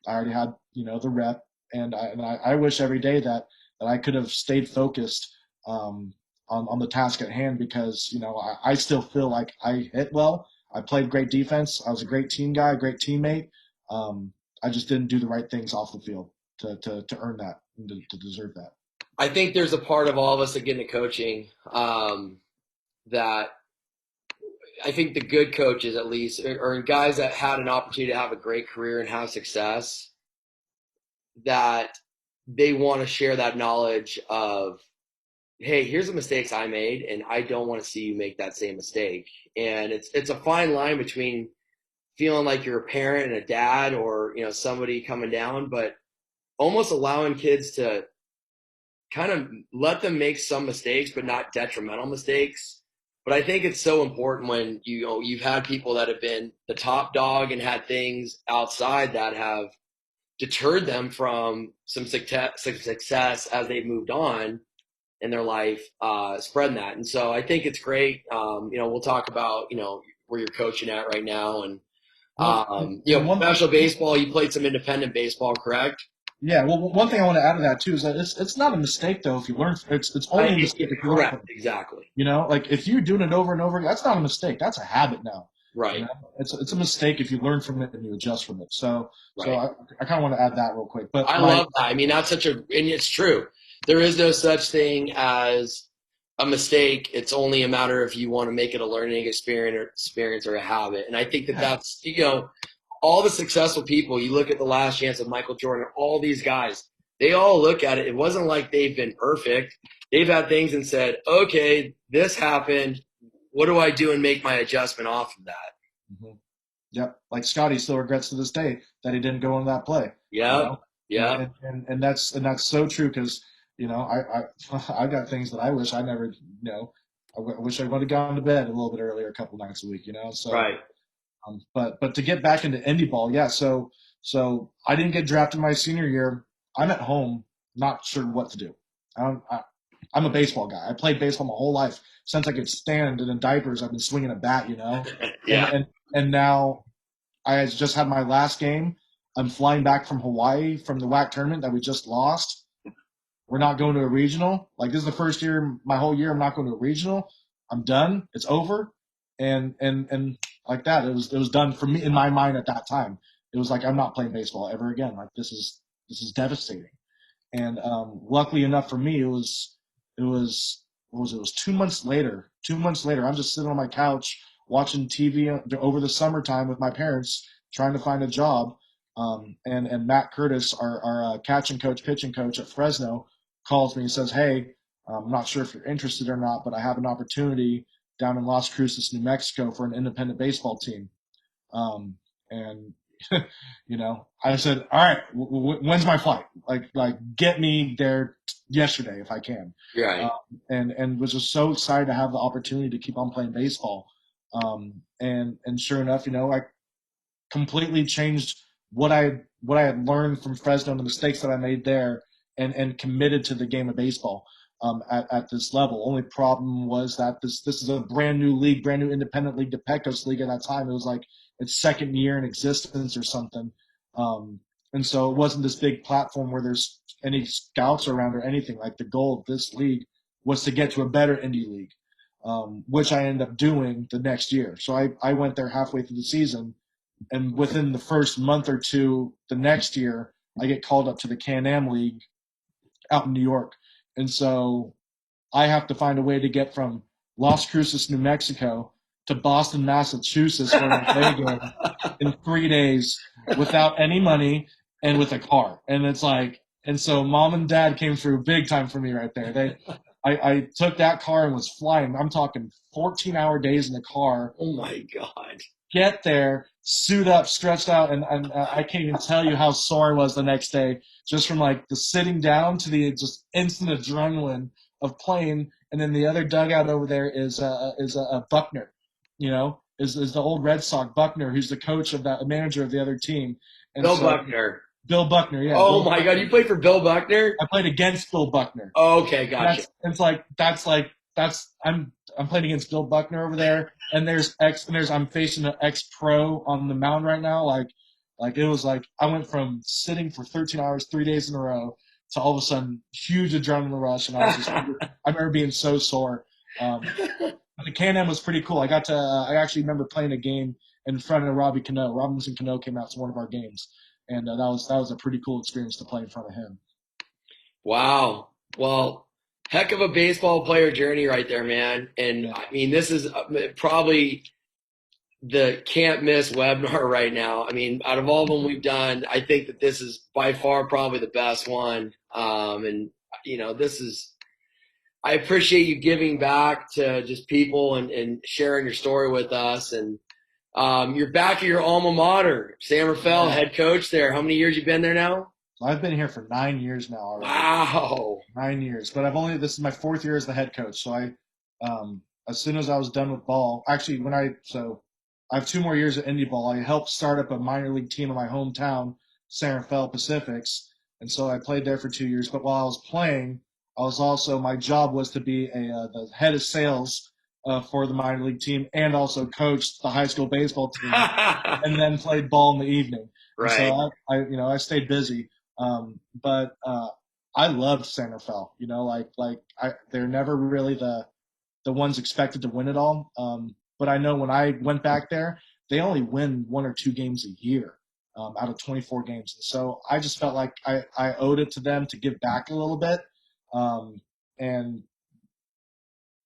already had the rep, and I wish every day that I could have stayed focused, on the task at hand, because I still feel like I hit well. I played great defense. I was a great team guy, great teammate. I just didn't do the right things off the field to earn that and to deserve that. I think there's a part of all of us that get into coaching that I think the good coaches, at least, or guys that had an opportunity to have a great career and have success, that they want to share that knowledge of, hey, here's the mistakes I made, and I don't want to see you make that same mistake. And it's a fine line between feeling like you're a parent and a dad, or somebody coming down, but almost allowing kids to kind of let them make some mistakes, but not detrimental mistakes. But I think it's so important when you've had people that have been the top dog and had things outside that have deterred them from some success as they've moved on in their life, spreading that. And so I think it's great. We'll talk about where you're coaching at right now, and Well, one professional baseball. You played some independent baseball, correct? Yeah, well, one thing I want to add to that too is that it's not a mistake though if you learn. It's only a mistake if you learn from Correct. it. Exactly. You know, like if you're doing it over and over, that's not a mistake. That's a habit now. You Right. know, it's a mistake if you learn from it and you adjust from it. So Right. I kind of want to add that real quick. But I my love that. I mean, that's such a, and it's true. There is no such thing as a mistake. It's only a matter if you want to make it a learning experience or a habit. And I think that yeah, that's, all the successful people, you look at the last chance of Michael Jordan, all these guys, they all look at it. It wasn't like they've been perfect. They've had things and said, okay, this happened. What do I do and make my adjustment off of that? mhm. Yep. Like Scotty still regrets to this day that he didn't go on that play. You Yep. know, Yep. and that's so true because I got things that I wish I never wish I would have gone to bed a little bit earlier a couple nights a week. So Right. but to get back into indie ball, yeah. So I didn't get drafted my senior year. I'm at home, not sure what to do. I'm a baseball guy. I played baseball my whole life since I could stand, and in diapers, I've been swinging a bat, and Yeah. and now I just had my last game. I'm flying back from Hawaii from the WAC tournament that we just lost. We're not going to a regional. Like this is the first year, my whole year, I'm not going to a regional. I'm done. It's over, and like that, it was done for me in my mind at that time. It was like I'm not playing baseball ever again. Like this is devastating. And luckily enough for me, it was what was it? It was 2 months later. 2 months later, I'm just sitting on my couch watching TV over the summertime with my parents, trying to find a job. And Matt Curtis, our catching coach, pitching coach at Fresno, calls me and says, "Hey, I'm not sure if you're interested or not, but I have an opportunity down in Las Cruces, New Mexico, for an independent baseball team." And I said, "All right, when's my flight? Like, get me there yesterday if I can." Um, Right. and was just so excited to have the opportunity to keep on playing baseball. And sure enough, I completely changed what I had learned from Fresno and the mistakes that I made there, and committed to the game of baseball at this level. Only problem was that this is a brand new league, brand new independent league, the Pecos League at that time. It was like its second year in existence or something. And so it wasn't this big platform where there's any scouts around or anything. Like the goal of this league was to get to a better indie league, which I ended up doing the next year. So I went there halfway through the season, and within the first month or two the next year, I get called up to the Can-Am League out in New York. And so I have to find a way to get from Las Cruces, New Mexico to Boston, Massachusetts for an away game in 3 days without any money and with a car. And it's like, and so mom and dad came through big time for me right there. I took that car and was flying. I'm talking 14-hour days in the car, Oh my God. get there, suit up, stretched out, and I can't even tell you how sore I was the next day, just from like the sitting down to the just instant adrenaline of playing. And then the other dugout over there is a Buckner, is the old Red Sox Buckner, who's the coach of that manager of the other team. And Bill so Buckner. Bill Buckner, yeah, Oh Bill my God. You Buckner. played for Bill Buckner? I played against Bill Buckner. Okay. And Gotcha. that's I'm playing against Bill Buckner over there, and I'm facing an ex pro on the mound right now. Like it was like I went from sitting for 13 hours 3 days in a row to all of a sudden huge adrenaline rush, and I remember being so sore. But the Can-Am was pretty cool. I actually remember playing a game in front of Robbie Cano. Robinson Cano came out to one of our games, and that was a pretty cool experience to play in front of him. Wow. Well, heck of a baseball player journey right there, man. And Yeah. I mean, this is probably the can't miss webinar right now. I mean, out of all of them we've done, I think that this is by far probably the best one. And this is, I appreciate you giving back to just people and sharing your story with us. And you're back at your alma mater, San Rafael, Yeah. head coach there. How many years you been there now? So I've been here for 9 years now already. Wow. 9 years, but this is my fourth year as the head coach. So as soon as I was done with ball, actually, I have 2 more years at Indy Ball. I helped start up a minor league team in my hometown, San Rafael Pacifics, and so I played there for 2 years. But while I was playing, my job was to be the head of sales for the minor league team, and also coached the high school baseball team, and then played ball in the evening. And so Right. I stayed busy. But I loved San Rafael. They're never really the ones expected to win it all. But I know when I went back there, they only win 1 or 2 games a year out of 24 games. And so I just felt like I owed it to them to give back a little bit. And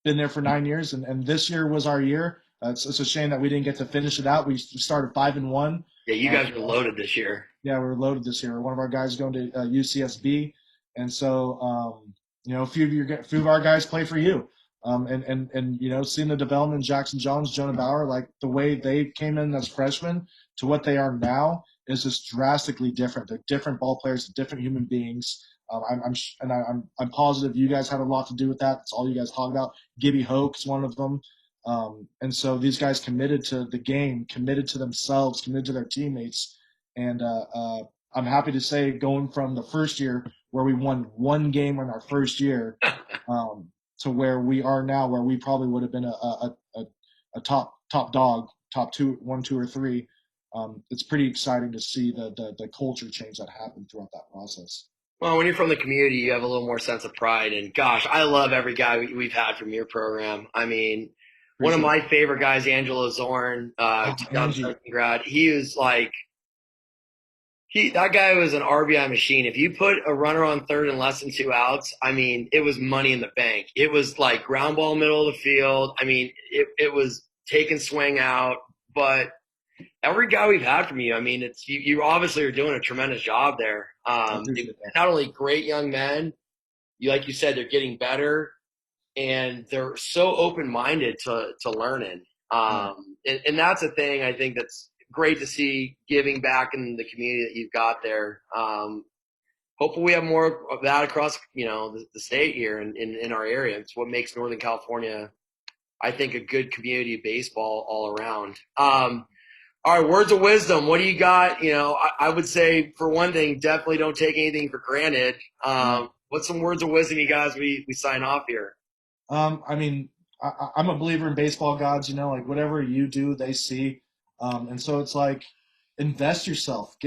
been there for 9 years, and this year was our year. It's a shame that we didn't get to finish it out. We started 5-1. Yeah, you guys were loaded this year. Yeah, we were loaded this year. One of our guys going to UCSB, and so a few of our guys play for you. And seeing the development, Jackson Jones, Jonah Bauer, like the way they came in as freshmen to what they are now is just drastically different. They're different ball players, different human beings. I'm positive you guys had a lot to do with that. That's all you guys talk about. Gibby Hoke's one of them. And so these guys committed to the game, committed to themselves, committed to their teammates. And I'm happy to say, going from the first year where we won 1 game in our first year to where we are now, where we probably would have been a top dog, top 1, 2, or 3. It's pretty exciting to see the culture change that happened throughout that process. Well, when you're from the community, you have a little more sense of pride. And gosh, I love every guy we've had from your program. I mean, one of Appreciate my favorite guys, Angelo Zorn, Angie. 2017 grad. He was like, that guy was an RBI machine. If you put a runner on third and less than 2 outs, I mean, it was money in the bank. It was like ground ball middle of the field. I mean, it was take and swing out. But every guy we've had from you, I mean, it's you obviously are doing a tremendous job there. Not only great young men, like you said, they're getting better, and they're so open-minded to learning. And that's a thing I think that's great to see, giving back in the community that you've got there. Hopefully we have more of that across, the state here and in our area. It's what makes Northern California, I think, a good community of baseball all around. All right, words of wisdom. What do you got? I would say, for one thing, definitely don't take anything for granted. What's some words of wisdom, you guys, we sign off here? I mean, I'm a believer in baseball gods. Like whatever you do, they see, and so it's like invest yourself.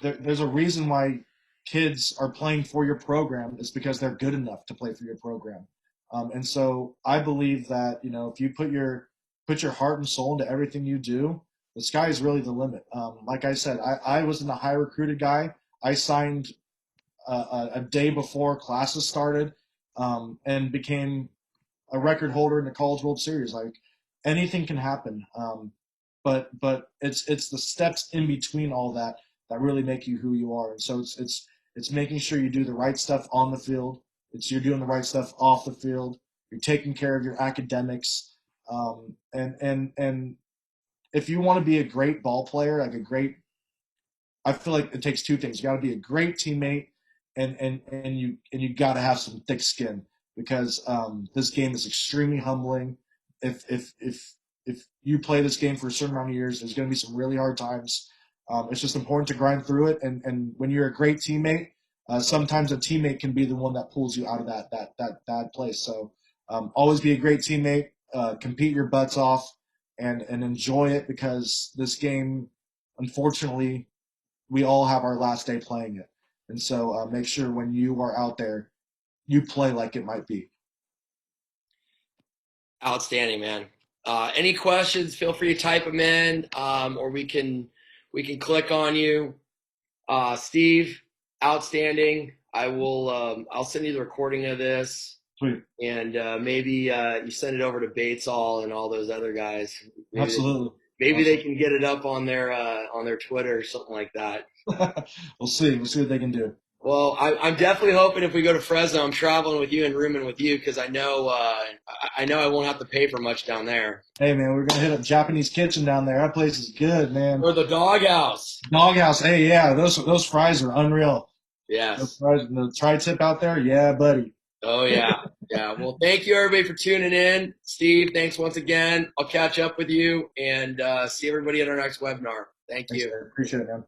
There's a reason why kids are playing for your program. Is because they're good enough to play for your program. And so I believe that if you put your heart and soul into everything you do, the sky is really the limit. Like I said, I wasn't a high recruited guy. I signed a day before classes started, and became a record holder in the College World Series. Like anything can happen, but it's the steps in between all that really make you who you are. And so it's making sure you do the right stuff on the field. You're doing the right stuff off the field. You're taking care of your academics, and if you want to be a great ball player, I feel like it takes 2 things. You got to be a great teammate, and you got to have some thick skin, because this game is extremely humbling. If you play this game for a certain amount of years, there's going to be some really hard times. It's just important to grind through it, and when you're a great teammate, sometimes a teammate can be the one that pulls you out of that bad place. So always be a great teammate, compete your butts off, and enjoy it, because this game, unfortunately, we all have our last day playing it. And so make sure when you are out there, you play like it might be. Outstanding, man. Any questions, feel free to type them in, or we can click on you. Steve, outstanding. I'll send you the recording of this. Sweet. And maybe you send it over to Batesall and all those other guys. Absolutely. Maybe they can get it up on their Twitter or something like that. We'll see. We'll see what they can do. Well, I'm definitely hoping if we go to Fresno, I'm traveling with you and rooming with you, because I know I won't have to pay for much down there. Hey, man, we're going to hit up Japanese Kitchen down there. That place is good, man. Or the Doghouse. Doghouse. Hey, yeah, those fries are unreal. Yes. Those fries, the tri-tip out there, yeah, buddy. Oh, yeah. Yeah. Well, thank you, everybody, for tuning in. Steve, thanks once again. I'll catch up with you and see everybody at our next webinar. Thank you. Thanks, man. Appreciate it, man.